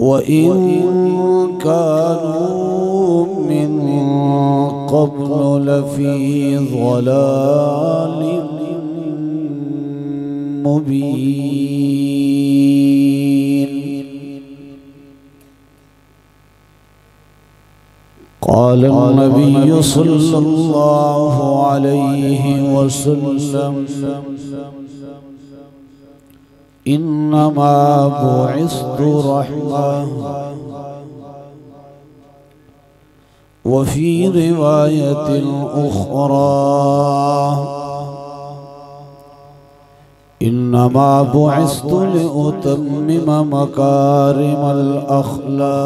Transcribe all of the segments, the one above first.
वइन कानू मिन क़ब्ल लफ़ी ज़लालिम मुबीन। क़ाल नबी सल्लल्लाहु अलैहि वसल्लम इन्नमा बुइस्तु रहमा वफ़ी रिवायतिल उख़रा इन्नमा बुइस्तु लिउतम्मिम मकारिमल अख़लाक़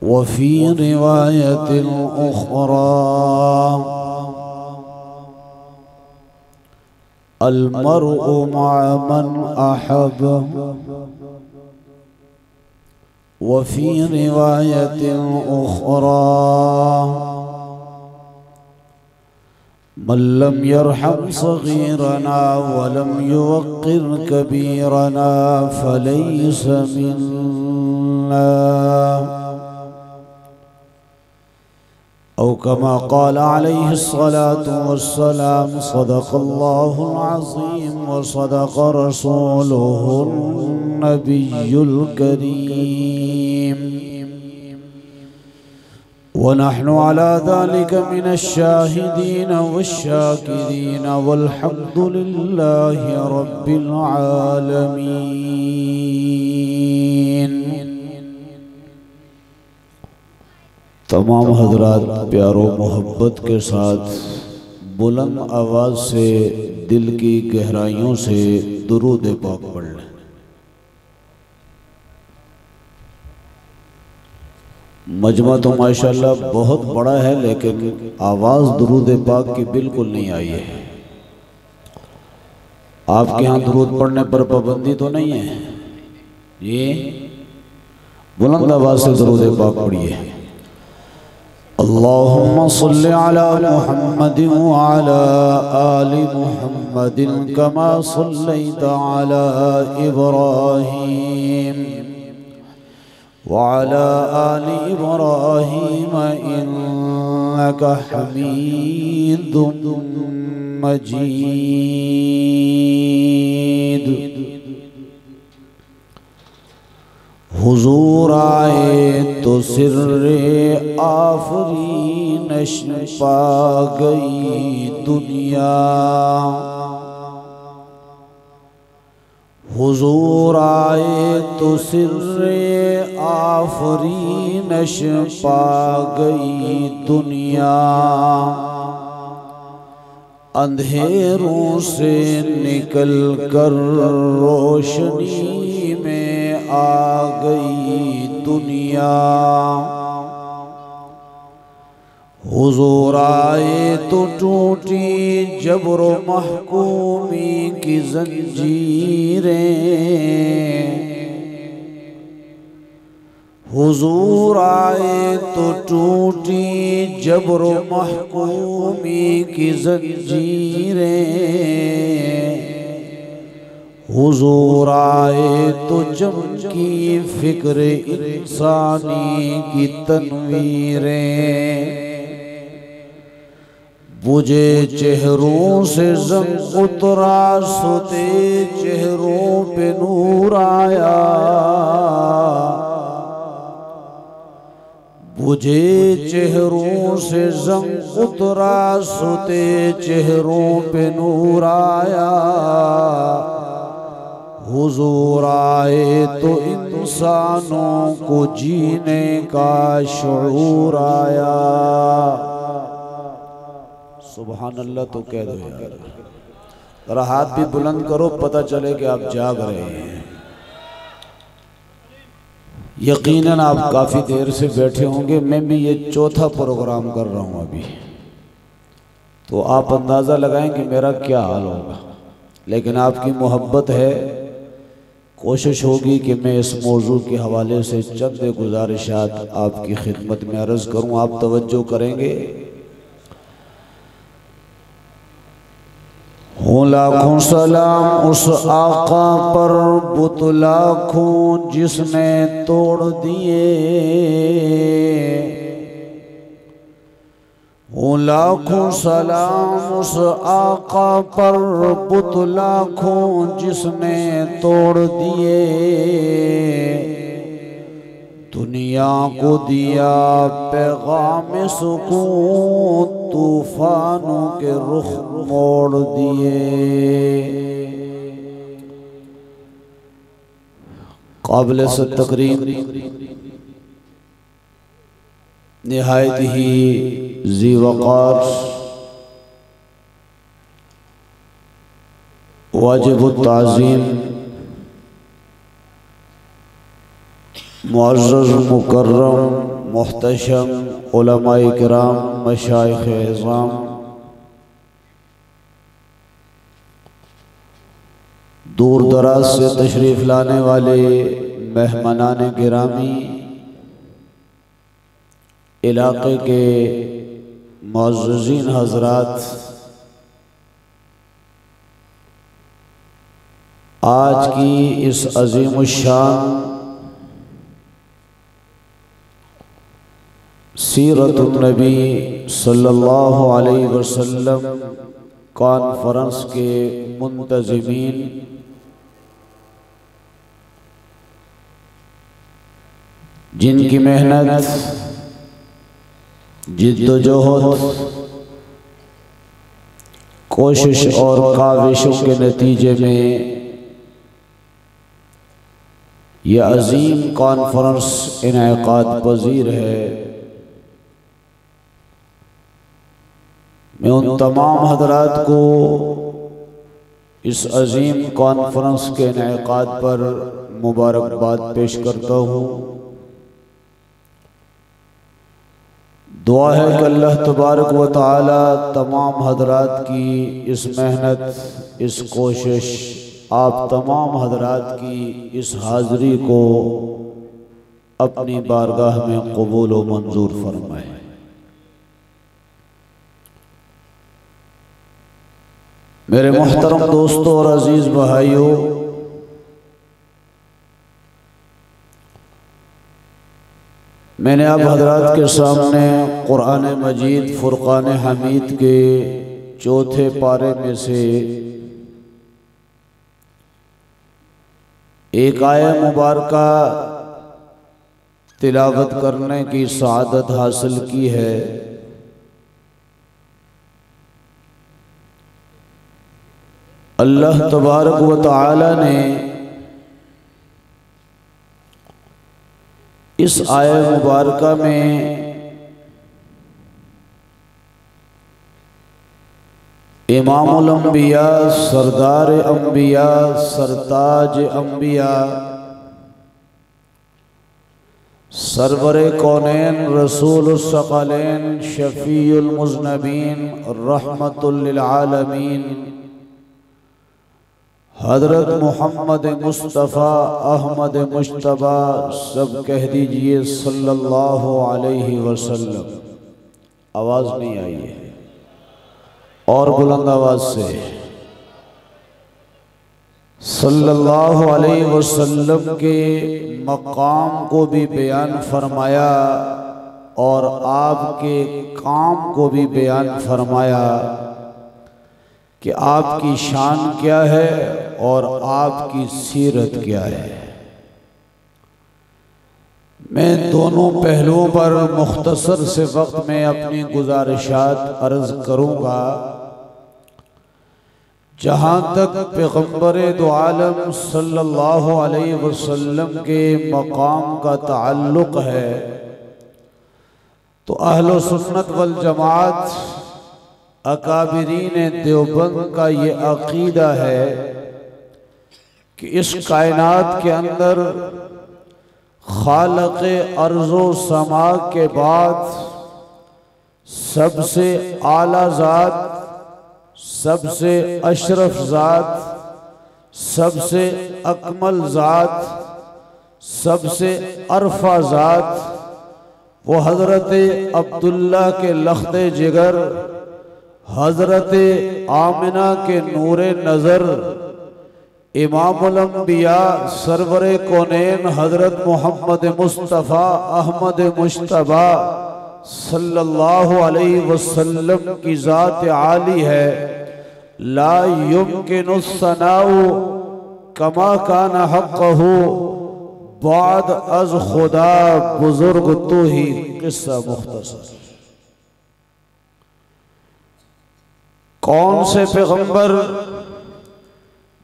वफ़ी रिवायतिल उख़रा अल-मर्उ मअ मन अहब वफ़ी रिवायतिल उख़रा मन लम यरहम सग़ीरना वलम युवक़्क़िर कबीरना फ़लैस मिन्ना औ कमा क़ाल अलैहिस्सलातु वस्सलाम सदक़ल्लाहुल अज़ीम व सदक़ रसूलुहुन नबियुल करीम व नहनु अला ज़ालिका मिनश शाहिदीन वश्शाकिरीन वल्हम्दुलिल्लाहि रब्बिल आलमीन। तमाम हज़रात प्यारो मोहब्बत के साथ बुलंद आवाज़ से दिल की गहराइयों से दुरूद पाक पढ़ लें। मजमा तो माशाल्लाह बहुत बड़ा है लेकिन आवाज़ दुरूद पाक की बिल्कुल नहीं आई है। आपके यहाँ दुरूद पढ़ने पर पाबंदी तो नहीं है? ये बुलंद आवाज़ से दुरूद पाक पढ़िए। अल्लाहुम्मा सल्लि अला मुहम्मदिन व अला आलि मुहम्मदिन कमा सल्लैता अला इब्राहीम व अला आलि इब्राहीम इन्नका हमीदुम मजीद। हुजूर आए तो सिर्रे आफरीनश पा गई दुनिया। हुजूर आए तो सिर्रे आफरीनश पा गई दुनिया। अंधेरों से निकल कर रोशनी में आ गई दुनिया। हुजूर आए तो टूटी जबर महकूमी की जंजीरें। हुजूर आए तो टूटी जबर महकूमी की जंजीरें। हुजूर आए तो चमकी फिक्र इंसानी की तनवीरें। बुझे चेहरों से जंग उतरा सोते चेहरों पे नूर आया। बुझे चेहरों से जंग उतरा सोते चेहरों पे नूर आया। हुजूर आए तो इंसानों को जीने का शऊर आया। सुभान अल्लाह तो कह दो यार, जरा हाथ भी बुलंद करो, पता चले कि आप जाग रहे हैं। यकीनन आप काफ़ी देर से बैठे होंगे, मैं भी ये चौथा प्रोग्राम कर रहा हूँ अभी, तो आप अंदाज़ा लगाएं कि मेरा क्या हाल होगा। लेकिन आपकी मोहब्बत है, कोशिश होगी कि मैं इस मौजू के हवाले से चंद गुजारिशात आपकी खिदमत में अर्ज़ करूँ। आप तवज्जो करेंगे। हो लाखों सलाम उस आका पर बुत लाखों जिसने तोड़ दिए। हो लाखों सलाम उस आका पर बुत लाखों जिसने तोड़ दिए। दुनिया को दिया पैगाम सुकून तूफानों के रुख मोड़ दिए। काबिल से तकरीम निहायत ही ज़ी-वक़ार वाजिब ताज़ीम मुअज़्ज़ज़ मुकर्रम मुहतशम उलमाए किराम मशाइख़ इज़ाम, दूर दराज से तशरीफ़ लाने वाले मेहमानान गिरामी, इलाक़े के मुअज़्ज़ज़ीन हज़रात, आज की इस अज़ीमुश्शान सीरतुन नबी सल्लल्लाहु अलैहि वसल्लम कॉन्फ्रेंस के मुंतज़िमीन, जिनकी मेहनत जिद्दोजहद कोशिश और काविशों के नतीजे में यह अजीम कॉन्फ्रेंस इनेकाद पजीर है। मैं उन तमाम हज़रात को इस अजीम कॉन्फ्रेंस के इनेकाद पर मुबारकबाद पेश करता हूँ। दुआ है कि अल्लाह तबारक व तआला तमाम हज़रात की इस मेहनत, इस कोशिश, आप तमाम हज़रात की इस हाज़री को अपनी बारगाह में कबूल व मंजूर फरमाए। मेरे मोहतरम दोस्तों और अजीज़ भाइयों, मैंने आप हज़रात के सामने कुरान मजीद फुरकान हमीद के चौथे पारे में से एक आया मुबारका तिलावत करने की सआदत हासिल की है। अल्लाह तबारक व तआला ने इस आया मुबारका में इमामुल अंबिया, सरदार अंबिया, सरताज अंबिया, सरवरे कौनैन, रसूल सकलैन, शफीउल मुज़नबीन, रहमतुल लिल आलमीन, हज़रत मोहम्मद मुस्तफ़ा अहमद मुश्तबा, सब कह दीजिए सल्लल्लाहु अलैहि वसल्लम। आवाज़ नहीं आई है और बुलंद आवाज़ से सल्लल्लाहु अलैहि वसल्लम के मकाम को भी बयान फरमाया और आपके काम को भी बयान फरमाया कि आपकी शान क्या है और आपकी सीरत क्या है। मैं दोनों पहलुओं पर मुख्तसर से वक्त में अपनी गुजारिशात अर्ज करूँगा। जहाँ तक पैगम्बरे दो आलम सल्लल्लाहु अलैहि वसल्लम के मकाम का ताल्लुक़ है, तो अहले सुन्नत वल जमात अकाबिरीन देवबंद का ये अकीदा है कि इस कायनात के अंदर खालक़े अर्ज़ो समा के बाद सबसे आला ज़ात, सबसे अशरफ ज़ात, सबसे अकमल ज़ात, सबसे अरफा ज़ात वो हज़रत अब्दुल्ला के लख्ते जिगर हजरत आमिना के नूरे नज़र इमामुल अंबिया सरवरे कौनैन हजरत मोहम्मद मुस्तफ़ा अहमद मुश्तबा सल्लल्लाहु अलैहि वसल्लम की ज़ात आली है। ला युमकिनु सनाउ कमा काना हक़्क़हु बाद अज खुदा बुजुर्ग तू ही। किस्सा मुख्तसर। कौन से पैगंबर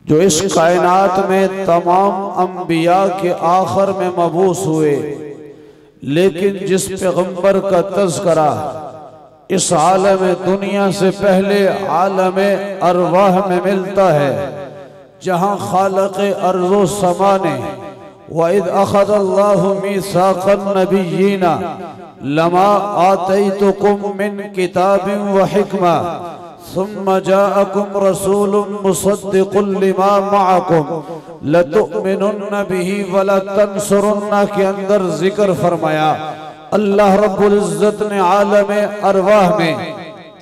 जो इस कायनात में तमाम अंबिया के आखिर में मबूस हुए, लेकिन जिस पैगंबर का तज़किरा इस आलम दुनिया से पहले आलम अरवाह में मिलता है, जहां खालिक़ अर्ज़ो समा ने वइज़ अख़ज़ल्लाहु मीसाक़न नबिय्यीना लमा आतैतुकुम मिन किताबिन व हिक्मा सुम्मा जाअकुम रसूलुन मुसद्दिक़ुन लिमा मअकुम लतुअमिनुन्न बिही व लतंसुरुन्ना के अंदर जिक्र फरमाया। अल्लाह रब्बुल इज़्ज़त ने आलम अरवाह में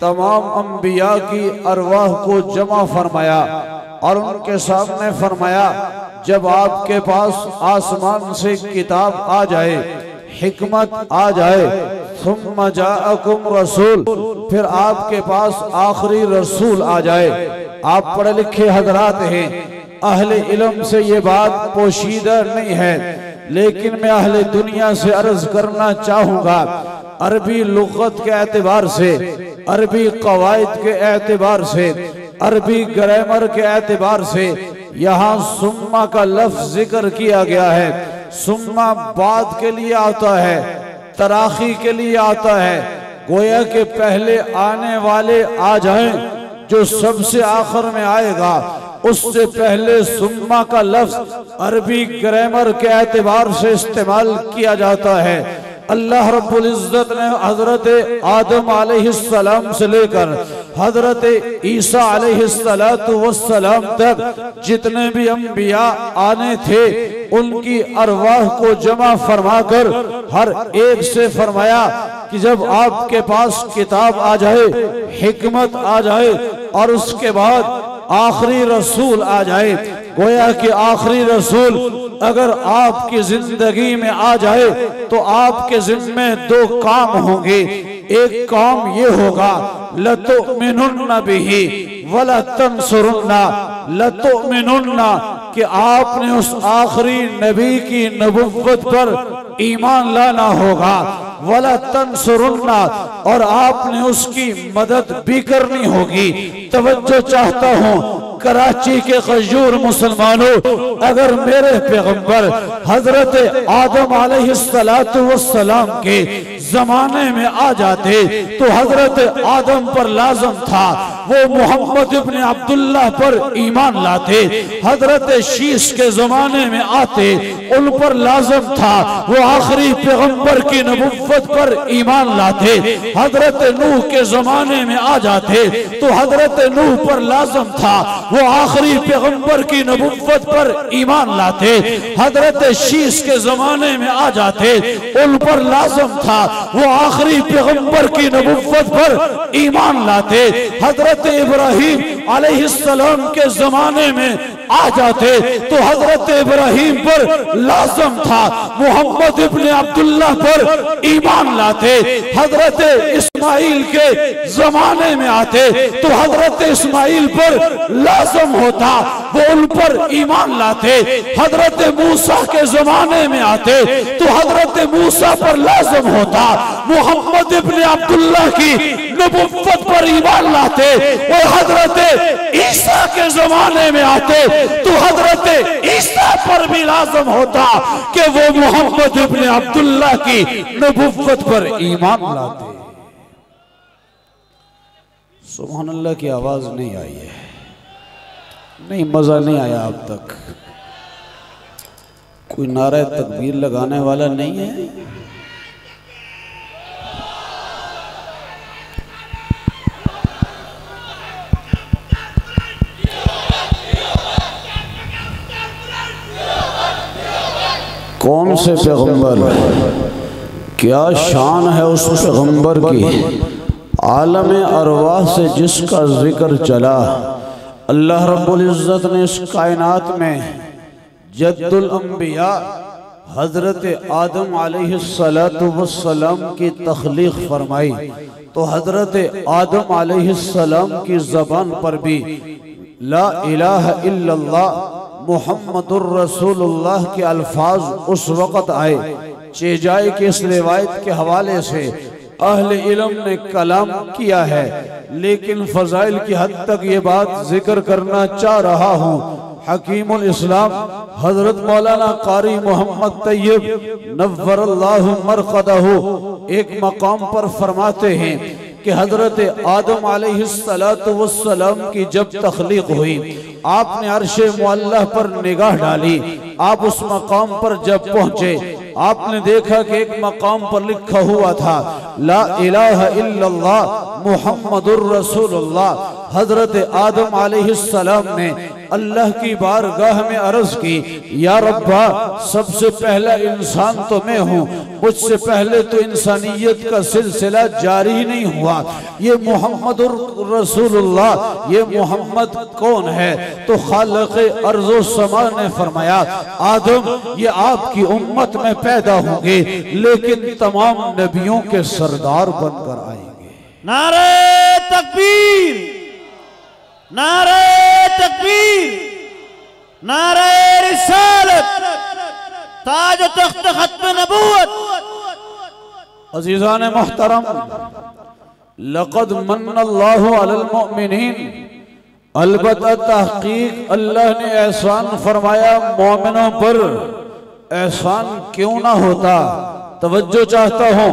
तमाम अंबिया की अरवाह को जमा फरमाया और उनके सामने फरमाया, जब आपके पास आसमान से किताब आ जाए, हिकमत आ जाए, सुम्मा जाअकुम रसूल, फिर आपके पास आखिरी रसूल आ जाए। आप पढ़े लिखे हजरात हैं, अहले इल्म से ये बात पोशीदा नहीं है, लेकिन मैं अहले दुनिया से अर्ज करना चाहूंगा। अरबी लुगत के एतबार से, अरबी कवायद के एतबार से, अरबी ग्रामर के एतबार से यहाँ सुम्मा का लफ्ज जिक्र किया गया है। सुम्मा बाद के लिए आता है, तराखी के लिए आता है, गोया के पहले आने वाले आ जाएं, जो सबसे आखिर में आएगा उससे पहले सुम्मा का लफ्ज अरबी ग्रामर के एतबार से इस्तेमाल किया जाता है। अल्लाह रब्बुल इज़्ज़त ने हजरत आदम अलैहिस्सलाम से लेकर हजरत ईसा अलैहिस्सलातु वस्सलाम तक जितने भी अंबिया आने थे, उनकी अरवाह को जमा फरमाकर हर एक से फरमाया कि जब आपके पास किताब आ जाए, हिकमत आ जाए और उसके बाद आखिरी रसूल आ जाए, गोया कि आखिरी रसूल अगर आपकी जिंदगी में आ जाए तो आपके जिम्मे दो काम होंगे। एक काम ये होगा, लतुमिनुन्ना बिही वला तंसुरुन्ना, लतुमिनुन्ना कि आपने उस आखिरी नबी की नबुव्वत पर ईमान लाना होगा, वला तंसुरुन्ना और आपने उसकी मदद भी करनी होगी। तवज्जो चाहता हूँ कराची के खजूर मुसलमानों, अगर मेरे पैगंबर हजरत आदम अलैहिस्सलातु वस्सलाम के जमाने में आ जाते तो हजरत आदम पर लाजम था वो मोहम्मद इब्न अब्दुल्लाह पर ईमान लाते। हजरत शीश के जमाने में आते, उन पर लाजम था वो आखिरी पैगंबर की नबुव्वत पर ईमान लाते। हजरत नूह के जमाने में आ जाते तो हजरत नूह पर लाजम था वो आखिरी पैगंबर की नबुव्वत पर ईमान लाते। हजरत शीश के जमाने में आ जाते, उन पर लाजम था वो आखिरी पैगंबर की नबुव्वत पर ईमान लाते। हजरत इब्राहिम अलैहिस्सलाम के जमाने में आ जाते तो हजरत इब्राहिम पर लाजम था मोहम्मद इब्न अब्दुल्लाह पर ईमान लाते। हजरत इस्माइल के जमाने में आते तो हजरत इस्माइल पर लाजम होता वो उन पर ईमान लाते। हजरत मूसा के जमाने में आते तो हजरत मूसा पर लाजम होता मोहम्मद इब्न अब्दुल्लाह की नबुव्वत पर ईमान लाते। और हजरत ईसा के जमाने में आते तो हजरत ईसा पर भी लाजम होता कि वो मोहम्मद इब्न अब्दुल्लाह की नबुव्वत पर ईमान लाते। सुभान अल्लाह की आवाज नहीं आई है, नहीं मजा नहीं आया अब तक। कोई नारा तकबीर लगाने वाला नहीं है? कौन से पैगंबर, क्या शान है उस पैगंबर की। आलम अरवाह से जिसका जिक्र चला, अल्लाह रब्बुल इज़्ज़त ने इस कायनात में जद्दुल अंबिया हज़रत आदम अलैहिस्सलातु वस्सलाम की तख्लीक फरमाई, तो हज़रत आदम अलैहिस्सलाम की ज़बान पर भी ला इलाहा इल्लल्लाह मुहम्मदुर रसूलुल्लाह के अल्फाज उस वक़्त आए। चेजाए की इस रिवायत के हवाले से अहले इल्म ने कलाम किया है, लेकिन फजाइल की हद तक ये बात जिक्र करना चाह रहा हूँ। हकीमुल इस्लाम हजरत मौलाना कारी मोहम्मद तैयब नव्वरल्लाहु मरक़दहु एक मकाम पर फरमाते हैं कि हजरत आदम अलैहिस्सलातु वस्सलाम की जब तख्लीक हुई, आपने अर्शे मुअल्ला पर निगाह डाली। आप उस मकाम पर जब पहुंचे, आपने देखा कि एक मकाम पर लिखा हुआ था ला इलाहा इल्लल्लाह मुहम्मदुर रसूलुल्लाह। हजरत आदम अलैहिस्सलाम ने अल्लाह की बारगाह में अर्ज की, या रब्बा, सबसे पहला इंसान तो मैं हूँ, मुझसे पहले तो इंसानियत का सिलसिला जारी ही नहीं हुआ। ये मुहम्मदुर रसूलुल्लाह, ये मोहम्मद कौन है? तो खालिक़े अर्ज़ो समा ने फरमाया, आदम, ये आपकी उम्मत में पैदा होंगे, लेकिन तमाम नबियों के सरदार बनकर आएंगे। नारे तकबीर, नारे तकबीर, नारे रिसालत, ताज तख्त खत्म नबूवत। अज़ीज़ान मोहतरम, लक़द मन्नल्लाहु अलल मुअमिनीन, अलबत्ता तहकीक अल्लाह ने एहसान फरमाया मोमिनों पर। एहसान क्यों ना होता? तवज्जो चाहता हूँ,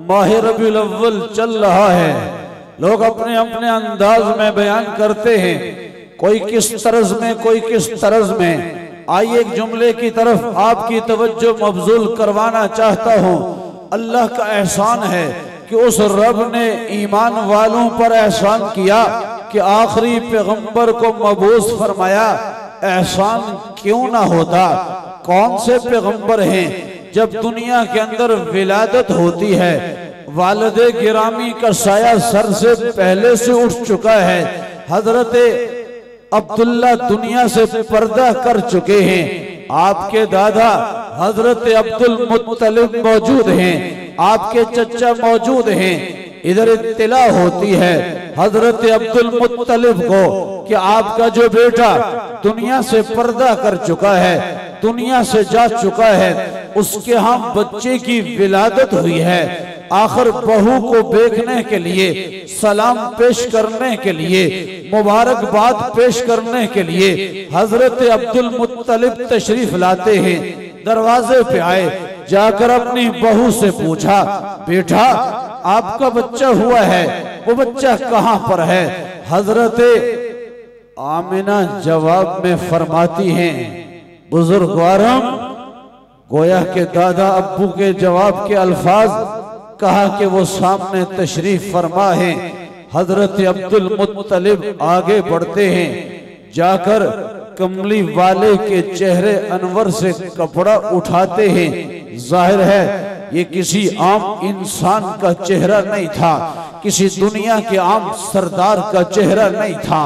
माह रबीउल अव्वल चल रहा है, लोग अपने अपने अंदाज में बयान करते हैं, कोई किस तर्ज में, कोई किस तर्ज में। आइए एक जुमले की तरफ आपकी तवज्जो मबजूल करवाना चाहता हूँ। अल्लाह का एहसान है कि उस रब ने ईमान वालों पर एहसान किया कि आखिरी पैगंबर को मबूस फरमाया। एहसान क्यों ना होता? कौन से पैगंबर हैं? जब दुनिया के अंदर विलादत होती है, वालिदे गिरामी का साया सर से पहले से उठ चुका है। हजरत अब्दुल्ला दुनिया से पर्दा कर चुके हैं। आपके दादा हजरत अब्दुल मुत्तलिब मौजूद हैं, आपके चचा मौजूद हैं। इधर इत्तिला होती है हजरत अब्दुल मुत्तलिब को कि आपका जो बेटा दुनिया से पर्दा कर चुका है, दुनिया से जा चुका है, उसके यहाँ बच्चे की विलादत हुई है। आखिर बहू को देखने के लिए, सलाम पेश करने के लिए, मुबारकबाद पेश करने के लिए हजरत अब्दुल मुत्तलिब तशरीफ लाते हैं। दरवाजे पे आए, जाकर अपनी बहू से पूछा, बेटा आपका बच्चा हुआ है, वो बच्चा कहाँ पर है? हजरत आमिना जवाब में फरमाती हैं, बुजुर्गवारम, गोया के दादा अब्बू के जवाब के अल्फाज कहा कि वो सामने तशरीफ फरमा है। हजरत अब्दुल मुत्तलिब आगे बढ़ते हैं, जाकर कमली वाले के चेहरे अनवर से कपड़ा उठाते हैं। जाहिर है ये किसी आम इंसान का चेहरा नहीं था, किसी दुनिया के आम सरदार का चेहरा नहीं था,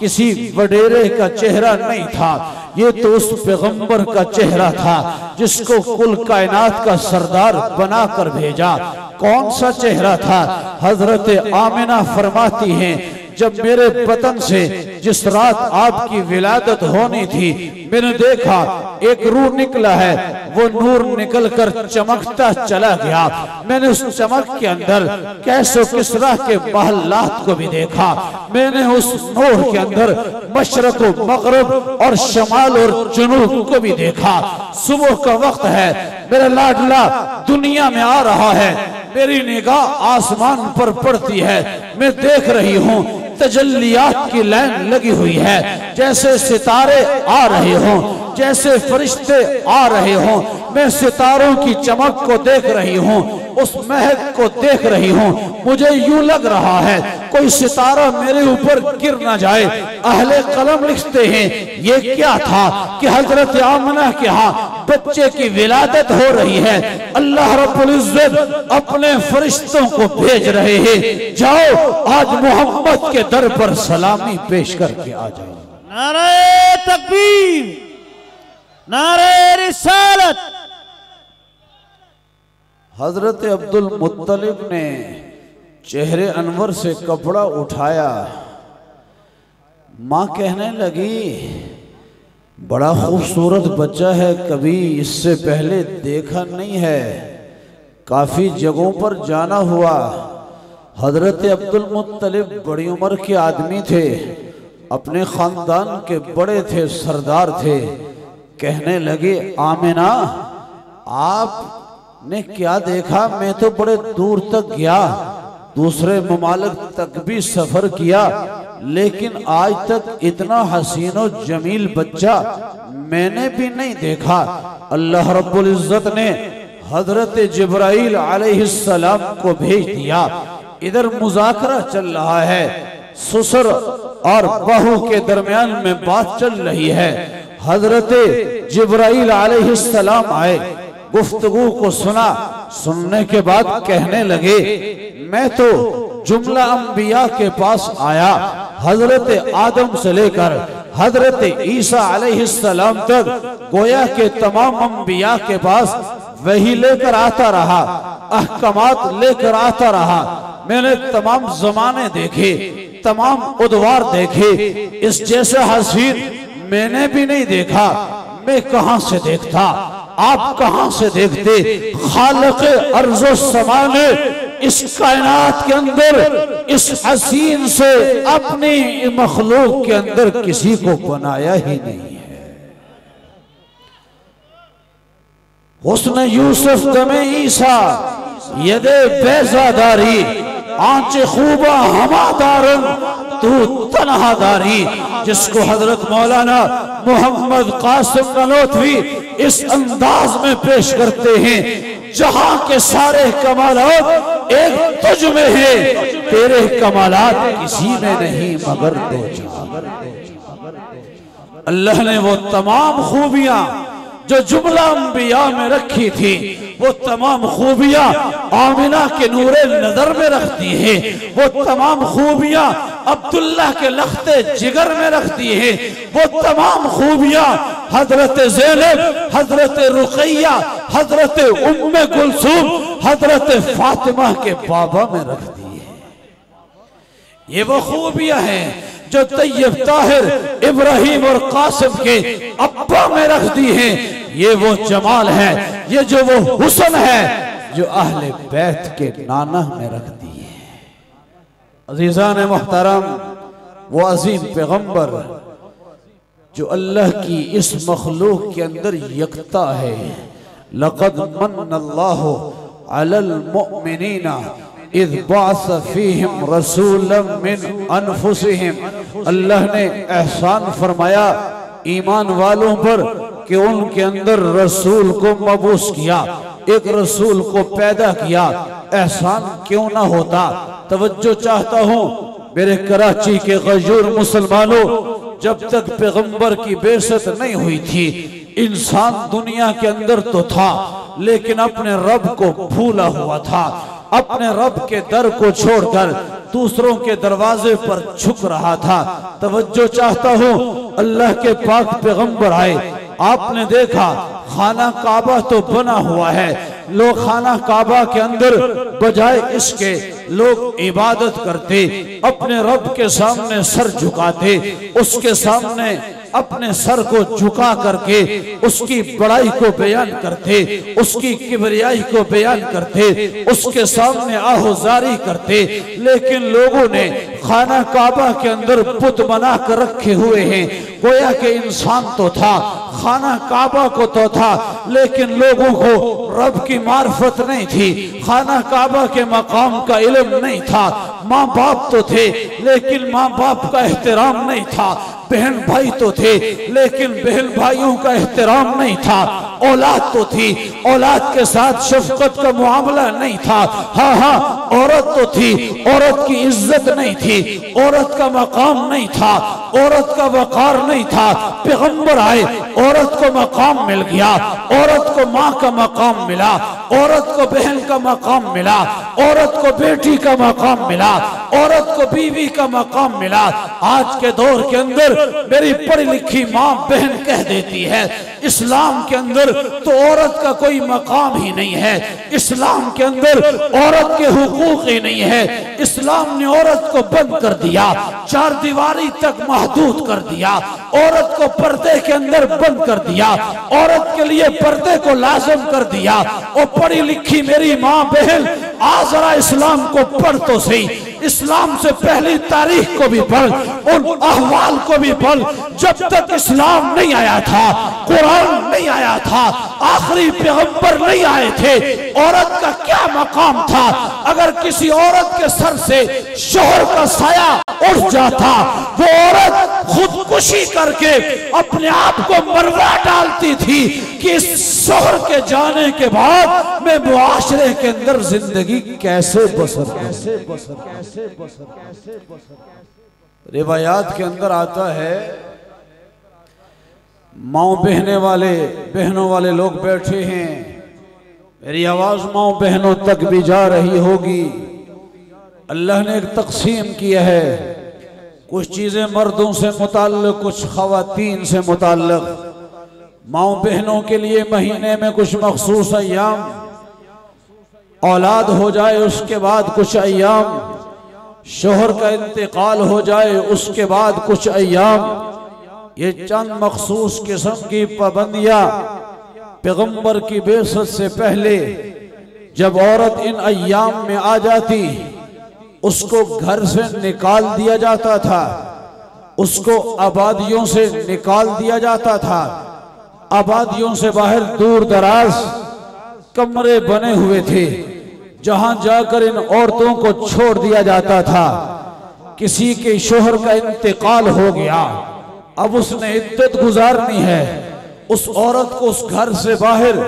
किसी वडेरे का चेहरा नहीं था। ये तो उस पैगंबर का चेहरा था जिसको कुल कायनात का सरदार बनाकर भेजा। कौन सा चेहरा था? हजरत आमिना फरमाती हैं, जब मेरे बतन से जिस रात आपकी विलादत होनी थी, मैंने देखा एक रूह निकला है, वो नूर निकलकर चमकता चला गया। मैंने उस चमक के अंदर कैसो किसरा के महलात को भी देखा। मैंने उस नूर के अंदर मशरक मगरब और शमाल और जुनूब को भी देखा। सुबह का वक्त है, मेरा लाडला दुनिया में आ रहा है, मेरी निगाह आसमान पर पड़ती है, मैं देख रही हूँ तजल्लियात की लाइन लगी हुई है, जैसे सितारे आ रहे हों, जैसे फरिश्ते आ रहे हों। मैं सितारों की चमक को देख रही हूँ। उस महक को देख रही हूँ, मुझे यूं लग रहा है कोई सितारा मेरे ऊपर गिर ना जाए। अहले कलम लिखते हैं ये क्या था कि हजरत आमना के यहाँ बच्चे की विलादत हो रही है। अल्लाह रब्बुल इज्जत अपने फरिश्तों को भेज रहे हैं, जाओ आज मोहम्मद के दर पर सलामी पेश करके आ जाओ। नारे तकबीर, नारे रिसालत। हजरत अब्दुल मुत्तलिब ने चेहरे अनवर से कपड़ा उठाया। माँ कहने लगी बड़ा खूबसूरत बच्चा है, कभी इससे पहले देखा नहीं है, काफी जगहों पर जाना हुआ। हजरत अब्दुल मुत्तलिब बड़ी उम्र के आदमी थे, अपने खानदान के बड़े थे, सरदार थे। कहने लगे आमिना आपने क्या देखा? मैं तो बड़े दूर तक गया, दूसरे ममालिक तक भी सफर किया, लेकिन आज तक इतना हसीन और जमील बच्चा मैंने भी नहीं देखा। अल्लाह रब्बुल इज्जत ने हजरत जिब्राइल अलैहिस्सलाम को भेज दिया। इधर मुज़ाकरा चल रहा है, ससुर और बहू के दरमियान में बात चल रही है। हजरत जिब्राइल अलैहिस्सलाम आए, गुफ्तगू को सुना, सुनने के बाद कहने लगे मैं तो जुमला अंबिया के पास आया, हजरत आदम से लेकर हजरत ईसा अलैहिस्सलाम तक गोया के तमाम अंबिया के पास वही लेकर आता रहा, अहकामात लेकर आता रहा। मैंने तमाम जमाने देखे, तमाम उद्वार देखे, इस जैसा हसीन मैंने भी नहीं देखा। मैं कहां से देखता, आप कहां से देखते? खालिक अर्ज़ो समा ने इस कायनात के अंदर इस हसीन से अपनी मखलूक के अंदर किसी को बनाया ही नहीं है। हुस्न यूसुफ दमे ईसा यदे बेजादारी आंचे खूबा हमादारन तू तनहादारी, जिसको हजरत मौलाना मोहम्मद कासिम ननोतवी इस अंदाज में पेश करते हैं, जहां के सारे कमालात एक तुझ में है, तेरे कमालात किसी में नहीं मगर दो जहां। अल्लाह ने वो तमाम खूबियां जो जुमला अंबिया में रखी थी, वो तमाम खूबियां आमिना के नूरे नजर में रख दी है। वो तमाम खूबियां अब्दुल्ला के लख्ते जिगर में रख दी है। वो तमाम खूबियां हजरत ज़ैनब, हजरत रुक़ैया, हजरत उम्मे कुलसूम, हजरत फातिमा के बाबा में रख दी है। ये वो खूबियां हैं जो तैयब, ताहिर, इब्राहिम और कासिम के अब्बा में रख दी है। ये वो जमाल है, ये जो वो हुस्न है जो अहले बैत के नाना में रख दी है। अजीज़ान मोहतरम, वो अजीम पैगंबर जो अल्लाह की इस मखलूक के अंदर यकता है। लक़द मन्नल्लाहु अलल मुअमिनीना इज़ बअस फ़ीहिम रसूलन मिन अनफुसिहिम। अल्लाह ने एहसान फरमाया ईमान वालों पर कि उनके अंदर रसूल को मबूस किया, एक रसूल को पैदा किया। एहसान क्यों ना होता। तवज्जो चाहता हूँ मेरे कराची के गजूर मुसलमानों, जब तक पैगंबर की बेइज्जत नहीं हुई थी, इंसान दुनिया के अंदर तो था, लेकिन अपने रब को भूला हुआ था। अपने रब के दर को छोड़कर दूसरों के दरवाजे पर झुक रहा था। तवज्जो चाहता हूँ, अल्लाह के पाक पैगंबर आए, आपने देखा खाना काबा तो बना हुआ है, लोग खाना काबा के अंदर बजाय इसके लोग इबादत करते, अपने रब के सामने सर झुकाते, उसके सामने अपने सर को झुका करके उसकी बड़ाई को बयान करते, उसकी किबरियाई को बयान करते, उसके सामने आहुजारी करते। लेकिन लोगों ने खाना काबा के अंदर बुत बना कर रखे हुए हैं। गोया के इंसान तो था, खाना काबा को तो था, लेकिन लोगों को रब की मार्फत नहीं थी, खाना काबा के मकाम का इल्म नहीं था। माँ बाप तो थे, लेकिन माँ बाप का एहतराम नहीं था। बहन भाई तो थे, लेकिन बहन भाइयों का एहतराम नहीं था। औलाद तो थी, औलाद के साथ शफकत का मामला नहीं था। हाँ हाँ, औरत तो थी, औरत की इज्जत नहीं थी, औरत का मकाम नहीं था, औरत का वकार नहीं था। पैगंबर आए, औरत को मकाम मिल गया, औरत को माँ का मकाम मिला, औरत को बहन का मकाम मिला, औरत को बेटी का मकाम मिला, औरत को बीवी का मकाम मिला। आज के दौर के अंदर मेरी पढ़ी लिखी माँ बहन कह देती है, इस्लाम के अंदर तो औरत का कोई मकाम ही नहीं है, इस्लाम के अंदर औरत के हुकूक ही नहीं है। इस्लाम ने औरत को बंद कर दिया, चार दीवारी तक महदूद कर दिया, औरत को पर्दे के अंदर बंद कर दिया, औरत के लिए पर्दे को लाजम कर दिया। और पढ़ी लिखी मेरी माँ बहन, आज जरा इस्लाम को पढ़ तो सही, इस्लाम से पहली तारीख को भी पढ़, उन अहवाल को भी पढ़। जब तक इस्लाम नहीं आया था, कुरान नहीं आया था, आखिरी पैगंबर नहीं आए थे, औरत का क्या मकाम था। अगर किसी औरत के सर से शोहर का साया उठ जाता, वो औरत खुदकुशी करके अपने आप को मरवा डालती थी कि इस शोहर के जाने के बाद मैं मुआशरे के अंदर जिंदगी कैसे बसर रिवायात के अंदर आता है, माँ बहनों वाले लोग बैठे हैं, मेरी आवाज माँ बहनों तक भी जा रही होगी। अल्लाह ने एक तकसीम किया है, कुछ चीजें मर्दों से मुताल्लिक, कुछ खवातीन से मुताल्लिक। माँ बहनों के लिए महीने में कुछ मखसूस अय्याम, औलाद हो जाए उसके बाद कुछ अय्याम, शोहर का इंतकाल हो जाए उसके बाद कुछ अय्याम, ये चंद मखसूस किस्म की पाबंदियां पैगंबर की बेसत से पहले जब औरत इन अय्याम में आ जाती, उसको घर से निकाल दिया जाता था, उसको आबादियों से निकाल दिया जाता था। आबादियों से बाहर दूर दराज कमरे बने हुए थे, जहां जाकर इन औरतों को छोड़ दिया जाता था। किसी के शोहर का इंतकाल हो गया, अब उसने इद्दत गुजारनी है, उस औरत को उस घर से बाहर,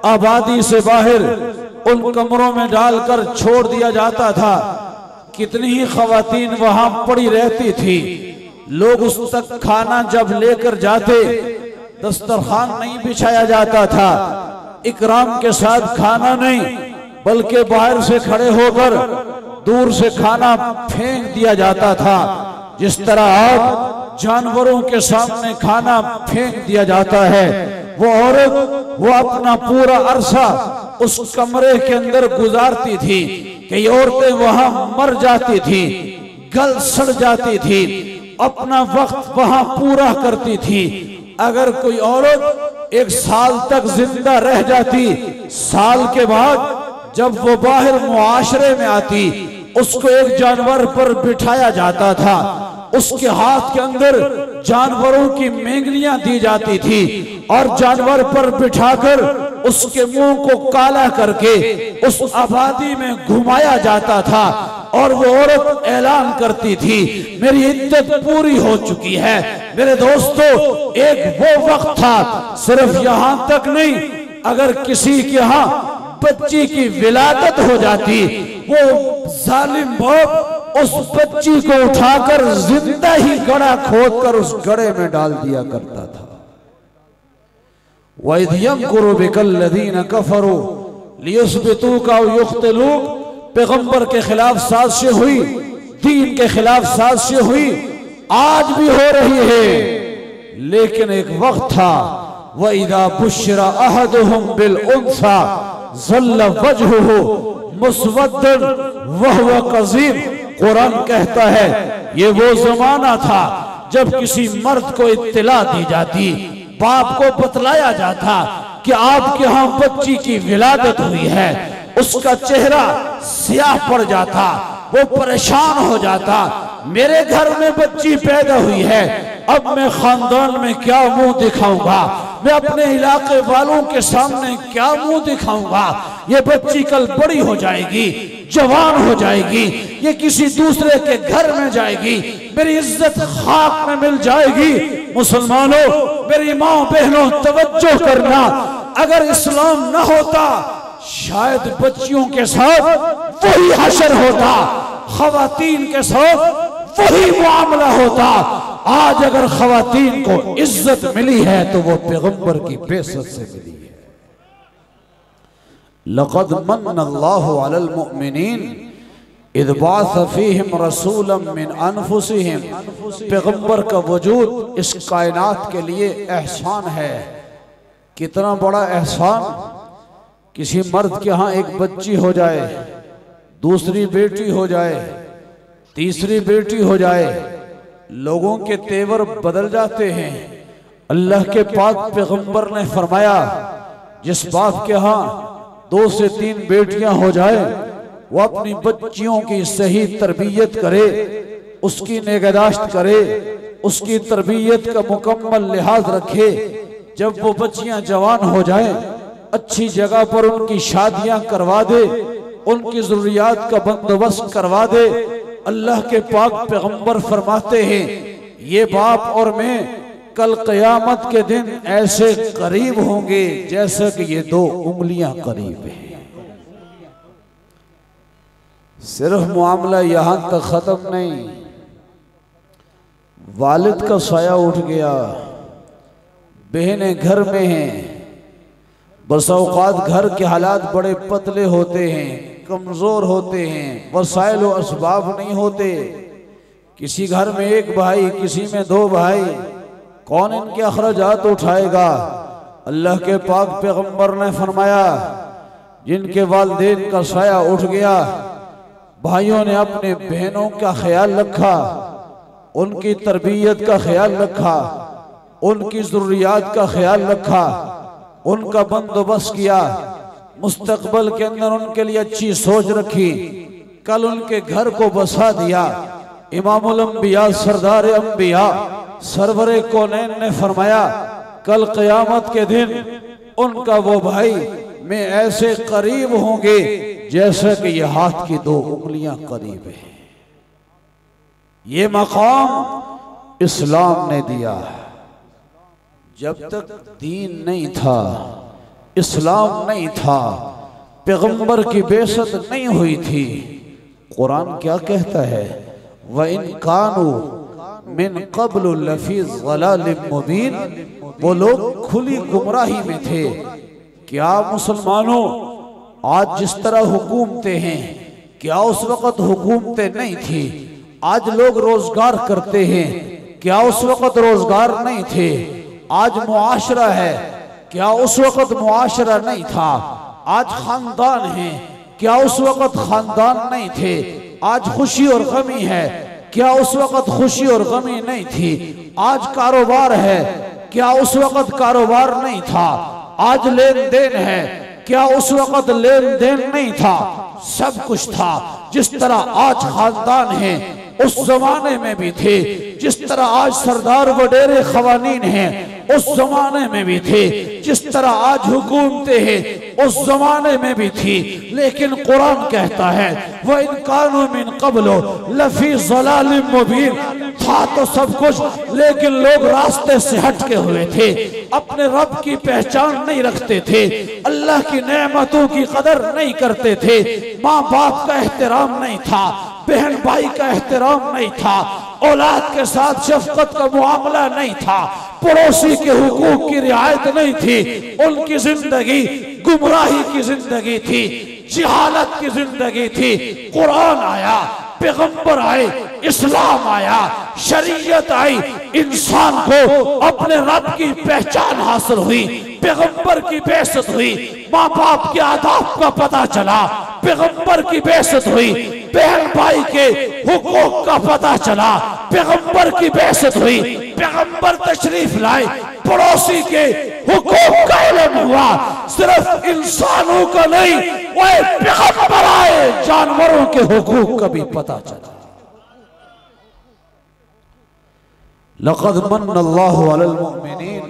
आबादी से बाहर उन कमरों में डालकर छोड़ दिया जाता था। कितनी ही खवातीन वहां पड़ी रहती थी, लोग उस तक खाना जब लेकर जाते, दस्तरखान नहीं बिछाया जाता था, इकराम के साथ खाना नहीं, बल्कि बाहर से खड़े होकर दूर से खाना फेंक दिया जाता था। जिस तरह आप जानवरों के सामने खाना फेंक दिया जाता है, वो औरत वो अपना पूरा अरसा उस कमरे के अंदर गुजारती थी। कई औरतें वहां मर जाती थी, गल सड़ जाती थी, अपना वक्त वहां पूरा करती थी। अगर कोई औरत 1 साल तक जिंदा रह जाती, साल के बाद जब वो बाहर मुआशरे में आती, उसको एक जानवर पर बिठाया जाता था, उसके हाथ के अंदर जानवरों की मेंगलियां दी जाती थी और जानवर पर बिठाकर उसके मुंह को काला करके उस आबादी में घुमाया जाता था। और वो औरत ऐलान करती थी, मेरी इद्दत पूरी हो चुकी है। मेरे दोस्तों, एक वो वक्त था, सिर्फ यहां तक नहीं, अगर किसी के यहां बच्ची की विलादत हो जाती, वो जालिम बाप उस बच्ची को उठाकर जिंदा ही गड़ा खोदकर उस गड़े में डाल दिया करता था। पैगंबर के खिलाफ साजिशें हुई, दीन के खिलाफ साजिशें हुई, आज भी हो रही है। लेकिन एक वक्त था, वइदा बुश्रा अहदुहुम बिल उन्सा ज़ल्ला वजहुहु मुस्वद्दन वहुवा कज़ीम। कुरान कहता है, ये वो जमाना था जब किसी मर्द को इत्तला दी जाती, बाप को बतलाया जाता कि आपके यहाँ बच्ची की विलादत हुई है, उसका चेहरा स्याह पड़ जाता, वो परेशान हो जाता, मेरे घर में बच्ची पैदा हुई है, अब मैं खानदान में क्या मुंह दिखाऊंगा, मैं अपने इलाके वालों के सामने क्या मुंह दिखाऊंगा। ये बच्ची कल बड़ी हो जाएगी, जवान हो जाएगी, ये किसी दूसरे के घर में जाएगी, मेरी इज्जत खाक में मिल जाएगी। मुसलमानों, मेरी माँ बहनों, तवज्जो करना, अगर इस्लाम न होता शायद बच्चियों के साथ वही हशर होता, खवातीन के साथ वही मामला होता। आज अगर खवातीन को इज्जत मिली है तो वो पैगंबर की बेइज्जत से मिली है। लक़द मन्नल्लाहु अलल मुमिनीन इज़ बअस फ़ीहिम रसूलन मिन अनफुसिहिम। पैगंबर का वजूद इस कायनात के लिए एहसान है। कितना बड़ा एहसान, किसी मर्द के यहाँ एक बच्ची हो जाए, दूसरी बेटी हो जाए, तीसरी बेटी हो जाए, लोगों के तेवर बदल जाते हैं। अल्लाह के पाक पैगंबर ने फरमाया जिस बाप के यहाँ 2 से 3 बेटियां हो जाए वो अपनी बच्चियों की सही तरबियत करे, उसकी निगहदाश्त करे, उसकी तरबियत का मुकम्मल लिहाज रखे। जब वो बच्चियां जवान हो जाए अच्छी जगह पर उनकी शादियां करवा दे, उनकी जरूरियात का बंदोबस्त करवा दे। अल्लाह के पाक पैगंबर फरमाते हैं ये बाप और मैं कल क़यामत के दिन ऐसे करीब होंगे जैसे कि ये 2 उंगलियां करीब हैं। सिर्फ मामला यहां तक खत्म नहीं, वालिद का साया उठ गया, बहनें घर में हैं, बस औकात घर के हालात बड़े पतले होते हैं, कमजोर होते हैं, वसाइल व असबाब नहीं होते। किसी घर में 1 भाई, किसी में 2 भाई, कौन इनके अखराजात उठाएगा? अल्लाह के पाक पैगंबर ने फरमाया जिनके वालिदैन का साया उठ गया, भाइयों ने अपने बहनों का ख्याल रखा, उनकी तरबियत का ख्याल रखा, उनकी जरूरियात का ख्याल रखा, उनका बंदोबस्त किया, मुस्तकबल के अंदर उनके लिए अच्छी सोच रखी, कल उनके घर को बसा दिया। इमामुल अंबिया सरदार अंबिया सरवरे कौनैन ने फरमाया कल क़यामत के दिन उनका वो भाई में ऐसे करीब होंगे जैसे कि ये हाथ की 2 उंगलियां करीब है। ये मकाम इस्लाम ने दिया। जब तक दीन नहीं था, इस्लाम नहीं था, पैगंबर की बेइज्जत नहीं हुई थी। कुरान क्या कहता है? व इन कानू मिन क़ब्ल लफ़ी ज़लालिम मुबीन। वो लोग खुली गुमराही में थे। क्या मुसलमानों आज जिस तरह हुकूमतें हैं, क्या उस वक़्त हुकूमतें नहीं थी? आज लोग रोजगार करते हैं, क्या उस वक़्त रोजगार नहीं थे? आज मुआशरा है, क्या उस वक़्त मुआशरा नहीं था? आज खानदान है, क्या उस वक़्त खानदान नहीं थे? आज खुशी और गमी है, क्या उस वक़्त खुशी और गमी नहीं थी? आज कारोबार है, क्या उस वक़्त कारोबार नहीं था? आज लेन देन है, क्या उस वक़्त लेन देन नहीं था? सब कुछ था। जिस तरह आज खानदान है उस जमाने में भी थे, जिस तरह आज सरदार वडेरे खवानीन हैं उस जमाने में भी थे, जिस तरह आज हुकूमतें हैं उस जमाने में भी थी। लेकिन कुरान कहता है वह इन कानू मिन क़ब्लो लफ़ी ज़लालिम मुबीन। था तो सब कुछ, लेकिन लोग रास्ते से हटके हुए थे, अपने रब की पहचान नहीं रखते थे, अल्लाह की नेमतों की कदर नहीं करते थे, माँ बाप का एहतराम नहीं था, बहन भाई का एहतराम नहीं था, औलाद के साथ शफकत का मुआमला नहीं था, पड़ोसी के हुकूक की रियायत नहीं थी। उनकी जिंदगी गुमराही की जिंदगी थी, जिहालत की जिंदगी थी। कुरान आया, पैगंबर आए, इस्लाम आया, शरीयत आई, इंसान को अपने रब की पहचान हासिल हुई, पैगंबर की बेइज्जत हुई, माँ बाप के आदाब का पता चला, पैगंबर की बेइज्जत हुई, बहन भाई के हुकूक का पता चला, पैगंबर की बेइज्जत हुई, पैगंबर तशरीफ लाए, पड़ोसी के हुकूक का इल्म हुआ। सिर्फ इंसानों का नहीं, वो पैगंबर आए, जानवरों के हुकूक का भी पता चला। लक़द मन्नल्लाहु अलल मुमिनीन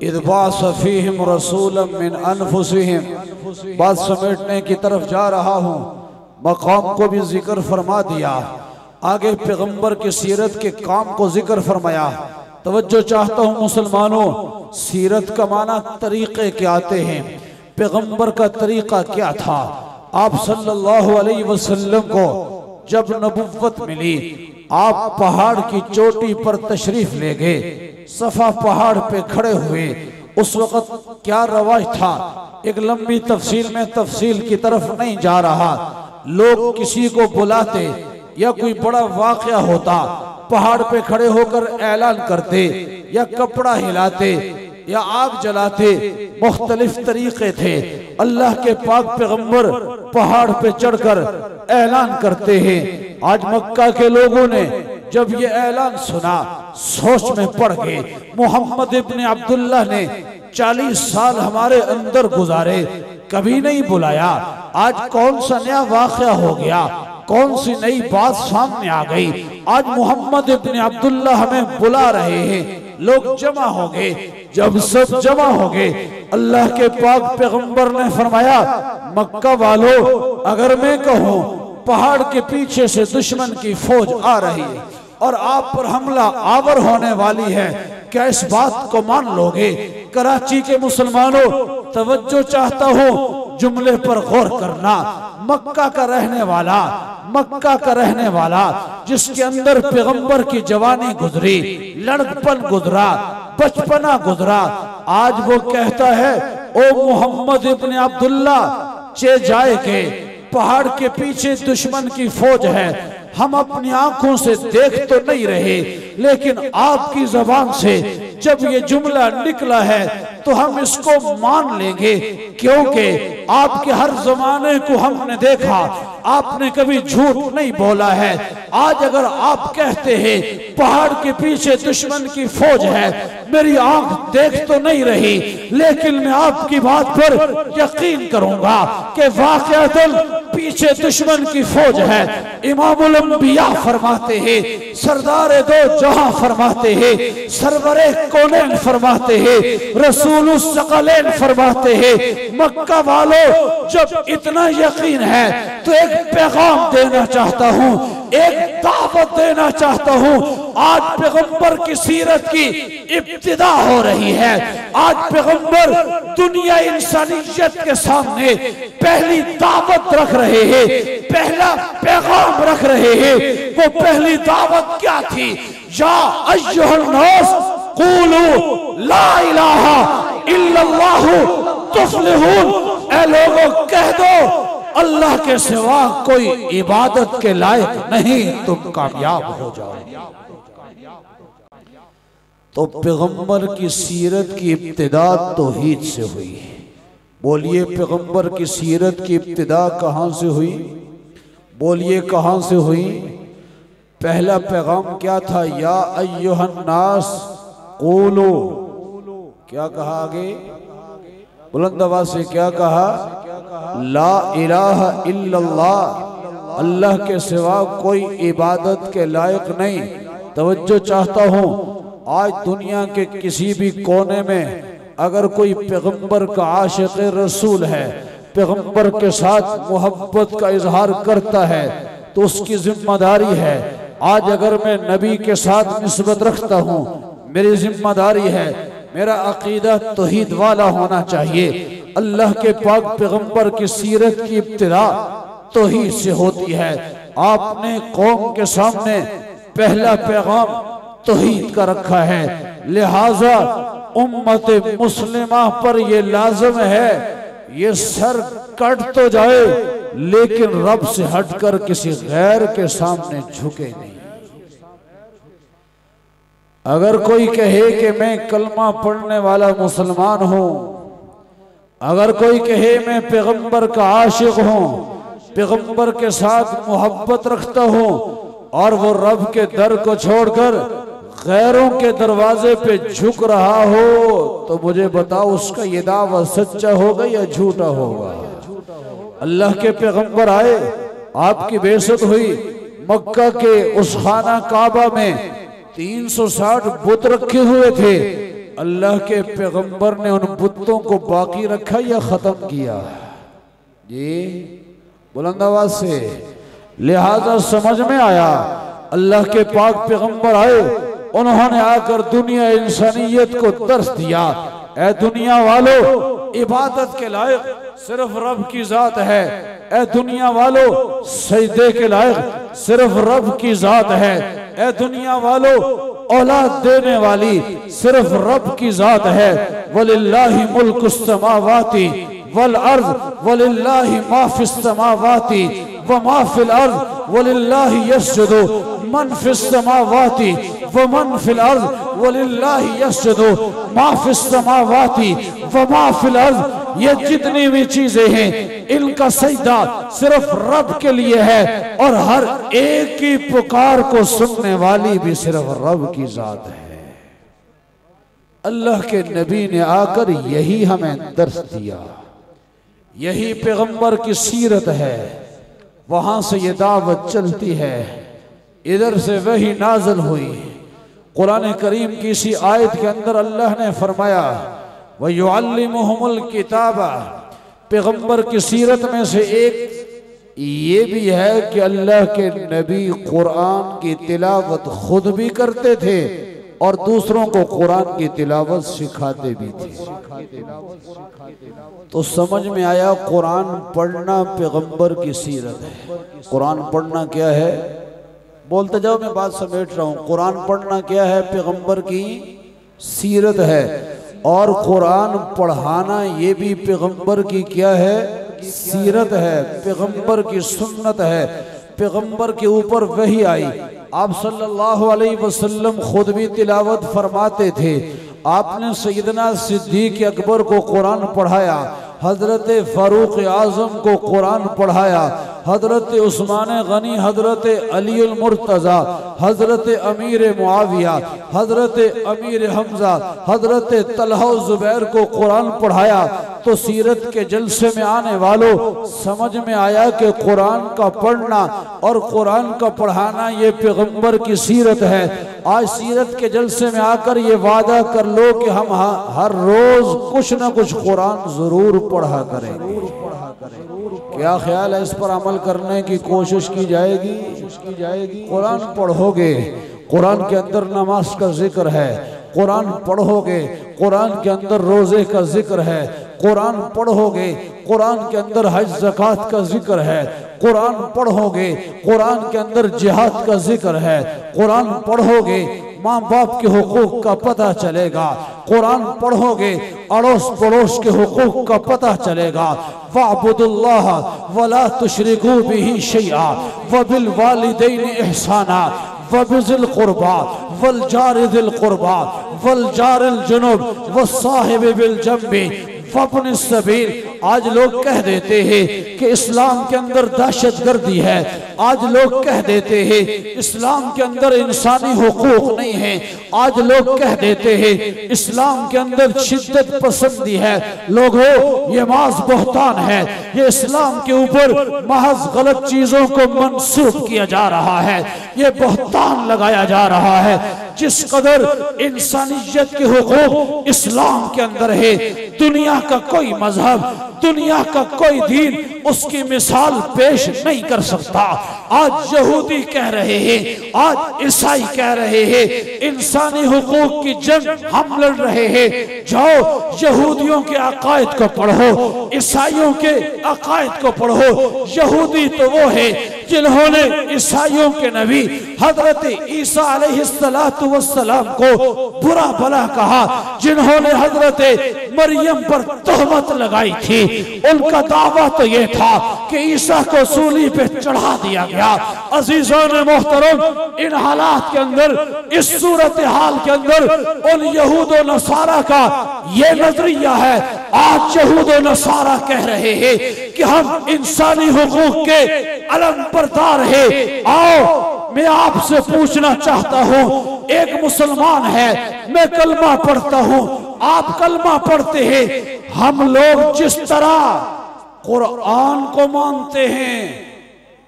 इज़ बअस फ़ीहिम रसूलन मिन अनफुसिहिम। बात समेटने की तरफ जा रहा हूँ, मकाम को भी जिक्र फरमा दिया, आगे पैगंबर की सीरत के काम को जिक्र फरमाया। तवज्जो चाहता हूँ मुसलमानों, सीरत का माना तरीक़े क्या आते हैं, पैगंबर का तरीक़ा क्या था। आप सल्लल्लाहु अलैहि वसल्लम को जब नबुव्वत मिली, आप पहाड़ की चोटी पर तशरीफ ले गए, सफा पहाड़ पे खड़े हुए। उस वक़्त क्या रवाज था, एक लंबी तफसील में तफसील की तरफ नहीं जा रहा। लोग किसी को बुलाते या कोई बड़ा वाक़या होता, पहाड़ पे खड़े होकर ऐलान करते या कपड़ा हिलाते या आग जलाते, मुख्तलिफ तरीके थे। अल्लाह के पाक पैगंबर पहाड़ पे चढ़कर ऐलान करते हैं। आज मक्का के लोगों ने जब ये ऐलान सुना, सोच में पड़ गए। मोहम्मद इब्न अब्दुल्लाह ने 40 साल हमारे अंदर गुजारे, कभी नहीं बुलाया। आज कौन सा नया वाक़या हो गया, कौन सी नई बात सामने आ गई। आज मोहम्मद इब्न अब्दुल्ला हमें बुला रहे हैं। लोग जमा हो गए। जब सब जमा हो गए, अल्लाह के पाक पैगंबर ने फरमाया, मक्का वालों, अगर मैं कहूँ पहाड़ के पीछे से दुश्मन की फौज आ रही है और आप पर हमला आवर होने वाली है, क्या इस बात को मान लोगे? कराची के मुसलमानों, तवज्जो चाहता हूँ, जुमले पर गौर करना। मक्का का रहने वाला, मक्का का रहने वाला, जिसके अंदर पैगंबर की जवानी गुजरी, लड़कपन गुजरा, बचपना गुजरा, आज वो कहता है, ओ मोहम्मद इब्न अब्दुल्ला, चे जाए के पहाड़ के पीछे दुश्मन की फौज है। हम अपनी आंखों से देख तो नहीं रहे, लेकिन आपकी जबान से जब ये जुमला निकला है तो हम इसको मान लेंगे, क्योंकि आपके हर जमाने को हमने देखा, आपने कभी झूठ नहीं बोला है। आज अगर आप कहते हैं पहाड़ के पीछे दुश्मन की फौज है, मेरी आंख देख तो नहीं रही, लेकिन मैं आपकी बात पर यकीन करूंगा कि वाक़अतन पीछे दुश्मन की फौज है। इमामुल अंबिया फरमाते हैं, सरदार दो जहां फरमाते हैं, सरवरे कौनैन फरमाते हैं, रसूलुस सकलैन फरमाते हैं, मक्का वालों, जब इतना यकीन है तो एक पैगाम देना चाहता हूँ, एक दावत देना चाहता हूँ। आज पैगंबर की सीरत की इब्तिदा हो रही है। आज पैगंबर दुनिया इंसानियत के सामने पहली दावत रख रहे हैं, पहला पैगाम रख रहे हैं। वो पहली दावत क्या थी? या अय्युहन नास क़ूलू ला इलाहा इल्लल्लाहु तुफ्लिहून। ऐ लोगों, कह दो अल्लाह के सिवा कोई इबादत के लायक नहीं, तुम कामयाब हो जाओ। तो पैगंबर की सीरत की इब्तिदा तौहीद से हुई। बोलिए, पैगंबर की सीरत की इब्तिदा कहाँ से हुई? बोलिए, कहाँ से हुई? पहला पैगाम क्या था? या अय्युहन नास क़ूलू। क्या कहा आगे? बुलंद आवाज से क्या कहा? ला इलाहा इल्लल्लाह, अल्लाह के सिवा कोई इबादत के लायक नहीं। तवज्जो चाहता हूँ, आज दुनिया के किसी भी कोने में अगर कोई पैगंबर का आशिक़ रसूल है, पैगंबर के साथ मोहब्बत का इजहार करता है, तो उसकी जिम्मेदारी है। आज अगर मैं नबी के साथ निस्बत रखता हूँ, मेरी जिम्मेदारी है, मेरा अकीदा तौहीद वाला होना चाहिए। अल्लाह के पाक पैगंबर की सीरत की इब्तिदा तौहीद से होती है। आपने कौम के सामने पहला पैगाम तौहीद का रखा है, लिहाजा उम्मत मुस्लिमा पर यह लाज़िम है, ये सर कट तो जाए लेकिन रब से हटकर किसी गैर के सामने झुके नहीं। अगर कोई कहे कि मैं कलमा पढ़ने वाला मुसलमान हूँ, अगर कोई कहे मैं पैगंबर का आशिक हूँ, पैगंबर के साथ मोहब्बत रखता हूँ, और वो रब के दर को छोड़कर गैरों के दरवाजे पे झुक रहा हो, तो मुझे बताओ उसका ये दावा सच्चा होगा या झूठा होगा? अल्लाह के पैगंबर आए, आपकी बेइज्जत हुई, मक्का के उस खाना काबा में 360 बुत रखे हुए थे। अल्लाह के पैगंबर ने उन बुतों को बाकी रखा या खत्म किया? जी बुलंद आवाज से। लिहाजा समझ में आया, अल्लाह के पाक पैगंबर आए, उन्होंने आकर दुनिया इंसानियत को दर्श दिया। ए दुनिया वालों, इबादत के लायक सिर्फ रब की जात है। ए दुनिया वालों, सजदे के लायक सिर्फ रब की जात है। ए दुनिया वालों, औलाद देने वाली सिर्फ रब की जात है। वलिल्लाहि मुल्कुस समावाति वल अर्ज़ वलिल्लाहि मा फिस समावाति व मा फिल अर्ज़ वलिल्लाहि यस्जुदु मन फिस समावाति व मन फिल अर्ज़ वलिल्लाहि यस्जुदु मा फिस समावाति व मा फिल अर्ज़। ये जितनी भी चीजें हैं इनका सजदा सिर्फ रब के लिए है और हर एक की पुकार को सुनने वाली भी सिर्फ रब की जात है। अल्लाह के नबी ने आकर यही हमें दर्श दिया, यही पैगंबर की सीरत है। वहां से ये दावत चलती है, इधर से वही नाज़िल हुई। कुरान करीम की इसी आयत के अंदर अल्लाह ने फरमाया व युअल्लिमुहुमुल किताबा। पैगंबर की सीरत में से एक ये भी है कि अल्लाह के नबी कुरान की तिलावत खुद भी करते थे और दूसरों को कुरान की तिलावत सिखाते भी थे। तो समझ में आया कुरान पढ़ना पैगंबर की सीरत है। कुरान पढ़ना क्या है? बोलते जाओ, मैं बात समेट रहा हूँ। कुरान पढ़ना क्या है? पैगंबर की सीरत है। और कुरान पढ़ाना ये भी पैगंबर की क्या है? सीरत है, पैगंबर की सुन्नत है। पैगंबर के ऊपर वही आई। आप सल्लल्लाहु अलैहि वसल्लम खुद भी तिलावत फरमाते थे। आपने सैयदना सिद्दीक अकबर को कुरान पढ़ाया, हजरत फारूक आजम को कुरान पढ़ाया, हजरत उस्मान गनी, हजरत अली अल मुर्तजा, हजरत अमीर मुआविया, हजरत अमीर हमजा, हजरत तलहा जुबैर को कुरान पढ़ाया। तो सीरत के जलसे में आने वालों, समझ में आया कि कुरान का पढ़ना और कुरान का पढ़ाना ये पैगंबर की सीरत है। आज सीरत के जलसे में आकर ये वादा कर लो कि हम हर रोज कुछ न कुछ कुरान जरूर पढ़ा करेंगे। क्या ख्याल है? इस पर अमल करने की कोशिश की जाएगी। कुरान पढ़ोगे, कुरान के अंदर नमाज का जिक्र है। कुरान पढ़ोगे, कुरान के अंदर रोजे का जिक्र है। कुरान पढ़ोगे, कुरान के अंदर हज ज़कात का जिक्र है। कुरान पढ़ोगे, कुरान के अंदर जिहाद का जिक्र है। कुरान पढ़ोगे, माँ बाप के हुकूक का पता चलेगा। कुरान पढ़ोगे, अड़ोस पड़ोस के हुकूक का पता चलेगा। वअब्दुल्लाह वला तुशरिकू बिही शैआ व बिल वालिदैन इहसाना व बिज़िल कुर्बा वल जारि ज़िल कुर्बा वल जारिल जुनुब व साहिब बिल जंबी वब्न सबील। आज लोग कह देते हैं कि इस्लाम के अंदर दहशतगर्दी है। आज लोग कह देते हैं इस्लाम के अंदर इंसानी हुकूक नहीं है। आज लोग कह देते हैं इस्लाम के अंदर शिद्दत पसंदी है। लोगों, ये माज बहतान है। ये इस्लाम के ऊपर महज गलत चीजों को मंसूब किया जा रहा है। ये बहतान लगाया जा रहा है। जिस कदर इंसानियत के हुकूक इस्लाम के अंदर है, दुनिया का कोई मजहब, दुनिया का कोई दीन उसकी मिसाल पेश नहीं कर सकता। आज यहूदी कह रहे हैं, आज ईसाई कह रहे हैं इंसानी हुकूक की जंग हम लड़ रहे हैं। जाओ यहूदियों के अकायद को पढ़ो, ईसाइयों के अकायद को पढ़ो। यहूदी तो वो है जिन्होंने ईसाइयों के नबी हजरत ईसा अलैहिस्सलातु वस्सलाम को बुरा भला कहा, जिन्होंने हजरत मरियम पर तोहमत लगाई थी। उनका दावा तो ये था कि ईसा को सूली पे चढ़ा दिया गया। अजीजों ने मोहतरम, इन हालात के अंदर, इस सूरत हाल के अंदर उन यहूद और नसारा का ये नजरिया है। आज यहूद और नसारा कह रहे हैं कि हम इंसानी हुकूक के अलम बरदार है। आओ, मैं आपसे पूछना चाहता हूँ, एक मुसलमान है, मैं कलमा पढ़ता हूँ, आप कलमा पढ़ते हैं। हम लोग जिस तरह कुरान को मानते हैं,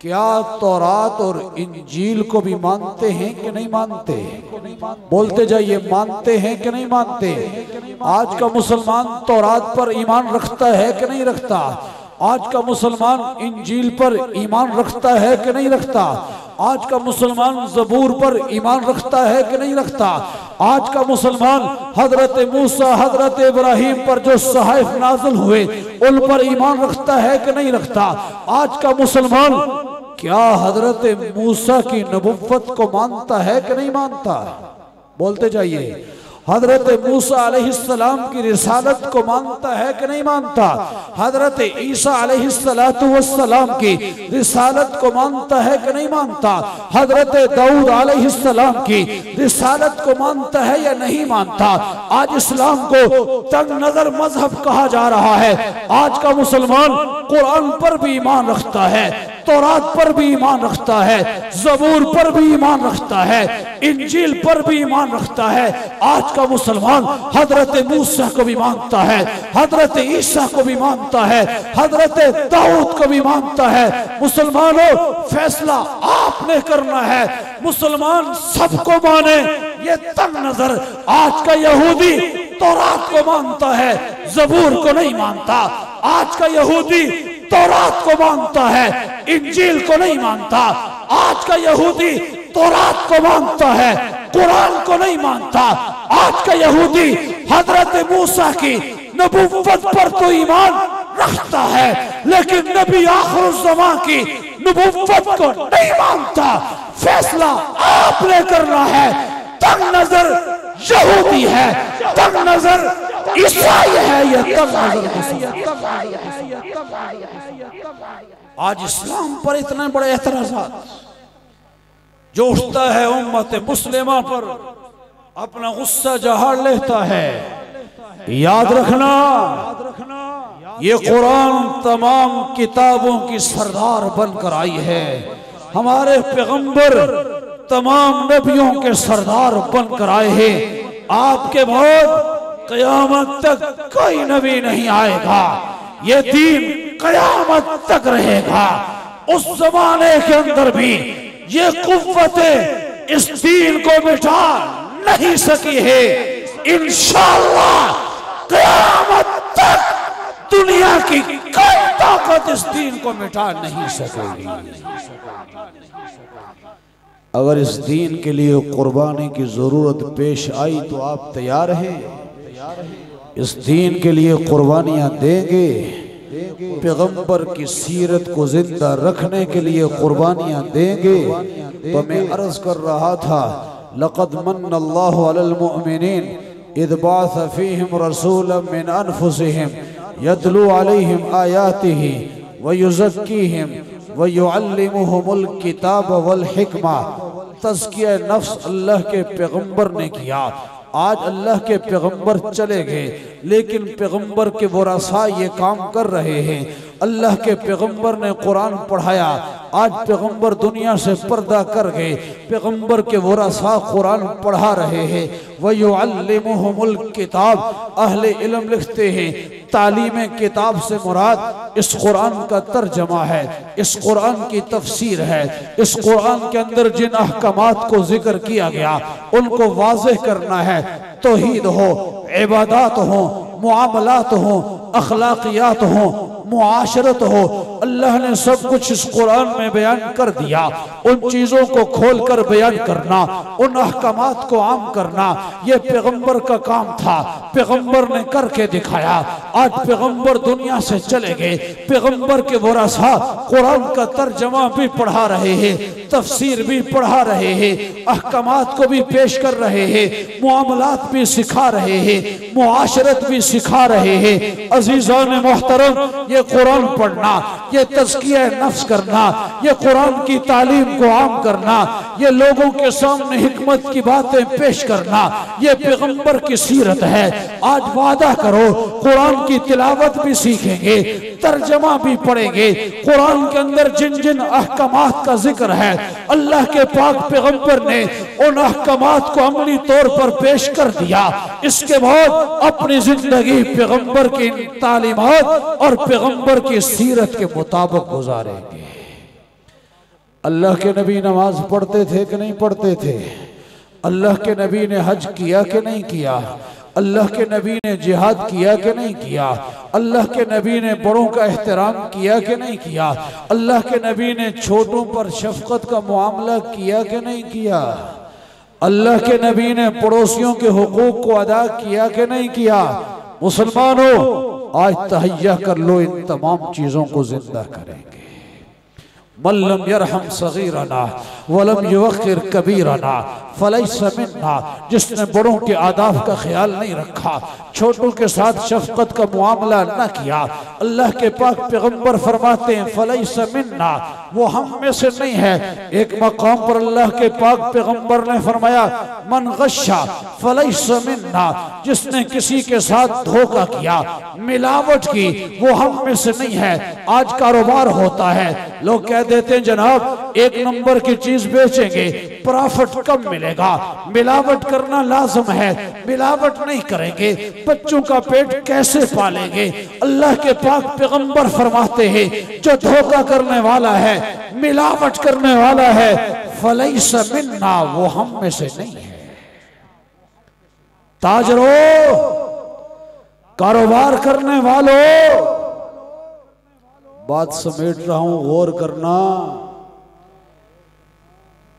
क्या तौरात और इंजील को भी मानते हैं कि नहीं मानते? बोलते जाइए, मानते हैं कि नहीं मानते? आज का मुसलमान तौरात पर ईमान रखता है कि नहीं रखता? आज का मुसलमान इंजील पर ईमान रखता है कि नहीं रखता? आज का मुसलमान ज़बूर पर ईमान रखता है कि नहीं रखता? आज का मुसलमान हजरत मूसा हजरत इब्राहिम पर जो सहाइफ नाज़िल हुए उन पर ईमान रखता है कि नहीं रखता? आज का मुसलमान क्या हजरत मूसा की नबुव्वत को मानता है कि नहीं मानता? बोलते जाइए। हजरत मूसा अलैहिस्सलाम की रिसालत को मानता है कि नहीं मानता? हजरत ईसा अलैहिस्सलाम की रिसालत को मानता है कि नहीं मानता? हजरत दाऊद अलैहिस्सलाम की रिसालत को मानता है या नहीं मानता? आज इस्लाम को तंग नजर मजहब कहा जा रहा है। आज का मुसलमान कुरान पर भी ईमान रखता है, तौरात पर भी ईमान रखता है, ज़बूर पर भी ईमान रखता है, इंजील पर भी ईमान रखता है। आज का मुसलमान हजरत मूसा को भी मानता है, हजरत ईसा को भी मानता है, हजरत दाऊद को भी मानता है। मुसलमानों, फैसला आपने करना है। मुसलमान सबको माने, ये तंग नजर आज का यहूदी तौरात को मानता है, ज़बूर को नहीं मानता। आज का यहूदी तौरात को मानता है, इंजील को नहीं मानता। आज का यहूदी तौरात को मानता है, कुरान को नहीं मानता। आज का यहूदी हजरत मूसा की नबुव्वत पर तो ईमान रखता है, लेकिन नबी आखिरुज़्ज़मां की नबुव्वत को नहीं मानता। फैसला आपने करना है। तंग नजर यहूदी है, तंग नजर ईसाई है, ये तंग नजर। आज इस्लाम पर इतने बड़े एतराज़ात जो उठता है, उम्मत मुस्लिमा पर अपना गुस्सा जहाड़ लेता है। याद रखना, ये कुरान तमाम किताबों की सरदार बनकर आई है। हमारे पैगंबर तमाम नबियों के सरदार बनकर आए हैं। आपके बाद क़यामत तक कोई नबी नहीं आएगा, ये दीन क़यामत तक रहेगा। उस जमाने के अंदर भी ये कुव्वतें इस दीन को मिटा नहीं सकी है। इंशाअल्लाह क़यामत तक दुनिया की कोई ताकत इस दीन को मिटा नहीं सकेगी। अगर इस दीन के लिए कुर्बानी की जरूरत पेश आई तो आप तैयार हैं? इस दीन के लिए कुर्बानियां देंगे? पैगंबर की सीरत को जिंदा रखने के लिए कुर्बानियां देंगे? तो मैं अर्ज कर रहा था, लक़द मन्नल्लाहु अलल मुअमिनीन इज़ बअस फ़ीहिम रसूलन मिन अनफुसिहिम यतलू अलैहिम आयातिही व युज़क्कीहिम व युअल्लिमुहुमुल किताब वल हिकमा। तज़किया नफ्स अल्लाह के पैगंबर ने किया। आज अल्लाह के पैगंबर चले गए, लेकिन पैगंबर के वरासा ये काम कर रहे हैं। अल्लाह के पैगंबर ने कुरान पढ़ाया, आज पैगंबर दुनिया से पर्दा कर गए, पैगंबर के वरासा कुरान पढ़ा रहे हैं। वयुअल्लिमुहुमुल किताब, अहले इल्म लिखते हैं तालीम किताब से मुराद इस कुरान का तर्जमा है, इस कुरान की तफसीर है। इस कुरान के अंदर जिन अहकामात को जिक्र किया गया उनको वाज़ेह करना है। तौहीद हो, इबादत हो, मुआमलात हो, अखलाकियात हो, मुआशरत हो, अल्लाह ने सब कुछ इस कुरान में बयान कर दिया। उन चीज़ों को खोल कर बयान करना, उन अहकामात को आम करना, ये पैगंबर का काम था। पैगंबर ने करके दिखाया। आज पैगंबर दुनिया से चले गए, पैगंबर के वरासा कुरान का तर्जमा भी पढ़ा रहे हैं, तफसीर भी पढ़ा रहे हैं, अहकामात को भी पेश कर रहे हैं, मुआमलात भी सिखा रहे हैं, मुआशरत भी सिखा रहे हैं। अजीज़ान मोहतरम, ये कुरान पढ़ना, ये तज़किया नफ्स करना, ये कुरान की तालीम को आम करना, ये लोगों के सामने हिकमत की बातें पेश करना, ये पैगंबर की सीरत है। आज वादा करो, कुरान की तिलावत भी सीखेंगे, तर्जमा भी पढ़ेंगे। कुरान के अंदर जिन जिन अहकामात का जिक्र है, अल्लाह के पाक पैगंबर ने उन अहकामात को अमली तौर पर पेश कर दिया। इसके बाद अपनी जिंदगी पैगंबर की तालीमात और पैगंबर की सीरत के मुताबिक गुजारेंगे। अल्लाह के नबी नमाज पढ़ते थे कि नहीं पढ़ते थे? अल्लाह के नबी ने हज किया कि नहीं किया? अल्लाह के नबी ने जिहाद किया कि नहीं किया? अल्लाह के नबी ने बड़ों का एहतराम किया कि नहीं किया? अल्लाह के नबी ने छोटों पर शफकत का मुआमला किया कि नहीं किया? अल्लाह के नबी ने पड़ोसियों के हुकूक को अदा किया कि नहीं किया? मुसलमानों, आज तहैया कर लो, इन तमाम चीजों को जिंदा करेंगे। मल्लम यरहम सगीरना वलम युवक्किर कबीरना फलैसा मिन्ना, जिसने बड़ों के आदाब का ख्याल नहीं रखा, छोटों के साथ शफकत का मुआमला न किया, अल्लाह के पाक पैगंबर फरमाते हैं फलैसा मिन्ना, वो हम में से नहीं है। एक मकाम पर अल्लाह के पाक पैगंबर ने फरमाया मन गश्शा फलैसा मिन्ना, जिसने किसी के साथ धोखा किया, मिलावट की, वो हम में से नहीं है। आज कारोबार होता है, लोग कह देते हैं जनाब एक नंबर की चीज बेचेंगे, प्रॉफिट कम मिलेगा, मिलावट करना लाजम है, मिलावट नहीं करेंगे बच्चों का पेट कैसे पालेंगे? अल्लाह के पाक पैगंबर फरमाते हैं जो धोखा करने वाला है, मिलावट करने वाला है, फलैसा मिन्ना, वो हम में से नहीं है। ताजरों, कारोबार करने वालों, बात समेट रहा हूं, गौर करना।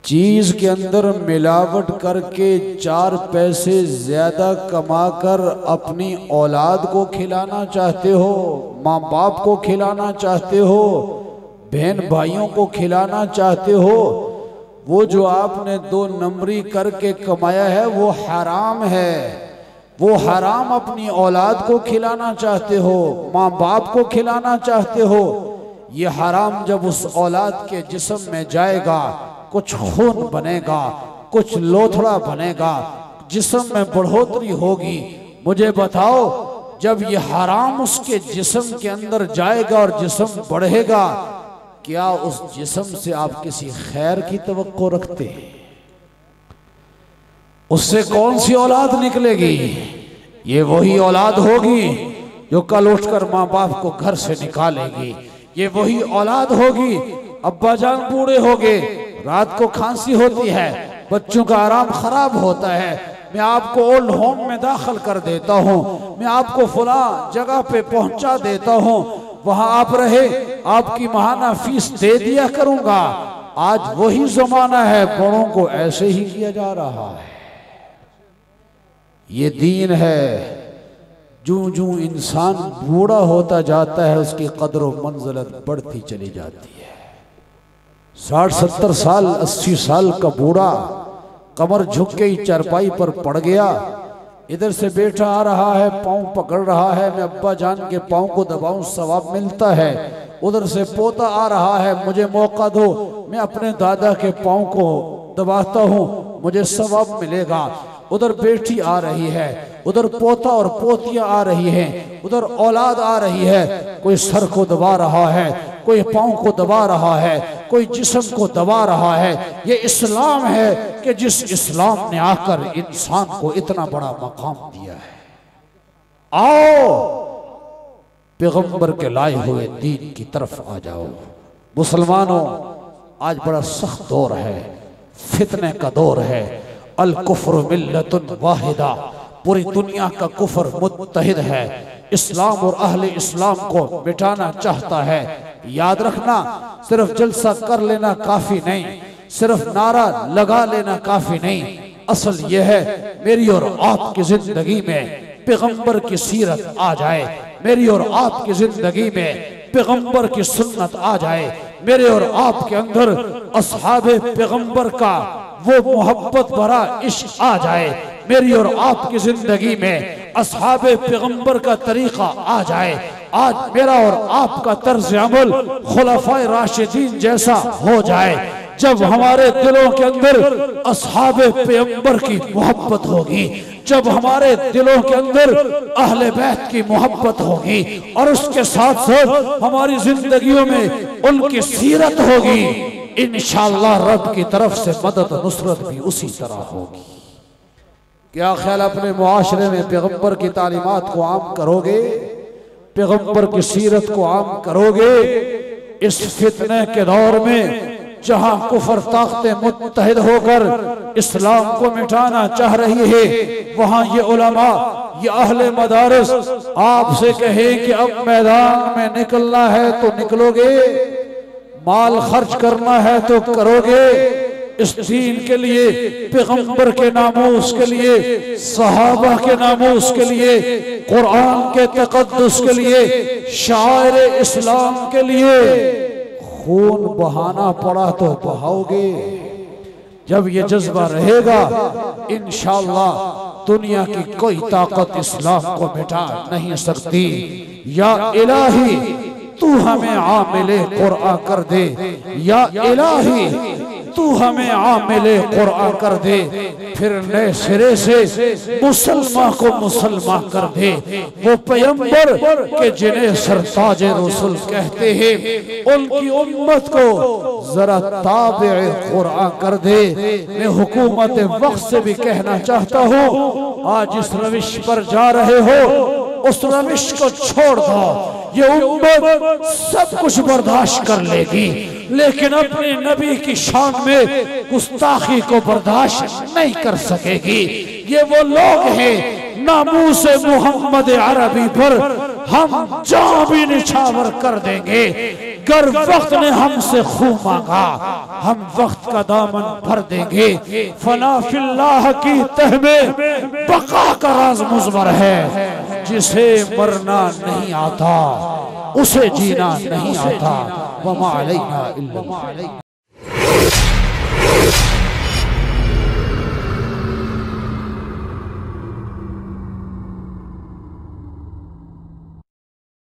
चीज के अंदर मिलावट करके 4 पैसे ज्यादा कमाकर अपनी औलाद को खिलाना चाहते हो, माँ बाप को खिलाना चाहते हो, बहन भाइयों को खिलाना चाहते हो, वो जो आपने 2 नंबरी करके कमाया है वो हराम है। वो हराम अपनी औलाद को खिलाना चाहते हो, माँ बाप को खिलाना चाहते हो। ये हराम जब उस औलाद के जिस्म में जाएगा, कुछ खून बनेगा, कुछ लोथड़ा बनेगा, जिस्म में बढ़ोतरी होगी। मुझे बताओ, जब ये हराम उसके जिस्म के अंदर जाएगा और जिस्म बढ़ेगा, क्या उस जिस्म से आप किसी खैर की तवक्को रखते हैं? उससे कौन सी औलाद निकलेगी? ये वही औलाद होगी जो कल उठकर माँ बाप को घर से निकालेगी। ये वही औलाद होगी, अब्बा जान बूढ़े हो गए, रात को खांसी होती है, बच्चों का आराम खराब होता है, मैं आपको ओल्ड होम में दाखिल कर देता हूँ, मैं आपको फला जगह पे पहुंचा देता हूँ, वहां आप रहे, आपकी माहाना फीस दे दिया करूंगा। आज वही जमाना है, बड़ों को ऐसे ही किया जा रहा है। ये दीन है। जूं जूं इंसान बूढ़ा होता जाता है, उसकी कदर व मंजिलत बढ़ती चली जाती है। 60-70 साल 80 साल का बूढ़ा कमर झुक के ही चारपाई पर पड़ गया, इधर से बेटा आ रहा है, पाँव पकड़ रहा है, मैं अब्बा जान के पाँव को दबाऊं सवाब मिलता है। उधर से पोता आ रहा है, मुझे मौका दो, मैं अपने दादा के पाँव को दबाता हूँ, मुझे सवाब मिलेगा। उधर बेटी आ रही है, उधर पोता और पोतियां आ रही हैं, उधर औलाद आ रही है, कोई सर को दबा रहा है, कोई पाँव को दबा रहा है, कोई जिस्म को दबा रहा है। ये इस्लाम है कि जिस इस्लाम ने आकर इंसान को इतना बड़ा मकाम दिया है। आओ पैगंबर के लाए हुए दीन की तरफ आ जाओ। मुसलमानों, आज बड़ा सख्त दौर है, फितने का दौर है। अल कुफ्र मिल्लतुन वाहिदा, पूरी दुनिया का कुफ्र मुत्तहिद है, इस्लाम और अहले इस्लाम को मिटाना चाहता है। याद रखना, सिर्फ जलसा कर लेना काफी नहीं, सिर्फ नारा लगा लेना काफी नहीं। असल यह है मेरी और आपकी जिंदगी में पैगंबर की सीरत आ जाए, मेरी और आपकी जिंदगी में पैगंबर की सुन्नत आ जाए, मेरे और आपके अंदर असहाबे पैगंबर का वो मोहब्बत भरा इश्क आ जाए, मेरी और आपकी जिंदगी में असहाबे पैगंबर का तरीका आ जाए। आज मेरा और आपका तर्ज अमल खुलफाए राशिदीन जैसा हो जाए। जब हमारे दिलों के अंदर असहाबे पैगंबर की मोहब्बत होगी, जब हमारे दिलों के अंदर अहले बैत की मोहब्बत होगी, और उसके साथ साथ हमारी जिंदगियों में उनकी सीरत होगी, इंशाअल्लाह रब की तरफ से मदद नुसरत भी उसी तरह होगी। क्या ख्याल, अपने मुआशरे में पैगंबर की तालीमात को आम करोगे, पैगंबर की सीरत को आम करोगे? इस फितने के दौर में जहां कुफर ताकतें मुत्तहिद होकर इस्लाम को मिटाना चाह रही है, वहां ये उलमा, ये अहले मदारिस आपसे कहें कि अब मैदान में निकलना है तो निकलोगे, माल खर्च करना है तो करोगे, इस दीन के लिए, पैगंबर के नामूस के लिए, सहाबा के नामूस के लिए, कुरान के तकद्दुस के लिए, शायर इस्लाम के लिए खून बहाना पड़ा तो बहाओगे। जब ये जज्बा रहेगा इंशाअल्लाह दुनिया की कोई ताकत इस्लाम को मिटा नहीं सकती। या इलाही तू हमें आमिले कुरान कर दे, या इलाही तू हमें आमिले कुरान कर दे, फिर नए सिरे से मुसलमान को मुसलमान कर दे। वो पैगंबर के जिन्हें सरताज रसूल कहते हैं उनकी उम्मत को जरा ताबे कुरान कर दे। मैं हुकूमत वक्त से भी कहना चाहता हूँ, आज इस रविश पर जा रहे हो उस रविश को छोड़ दो। ये उम्मत सब कुछ बर्दाश्त कर लेगी, लेकिन अपने नबी की शान में गुस्ताखी को बर्दाश्त नहीं कर सकेगी। ये वो लोग हैं नामूस मोहम्मद अरबी पर हम जान भी निछावर कर देंगे। गर वक्त ने हमसे खून मांगा, हम वक्त का दामन भर देंगे। फना फिल्लाह की तह में बका का राज मुज़मर है, जिसे मरना नहीं आता उसे जीना नहीं आता। वमा अलैना इल्ला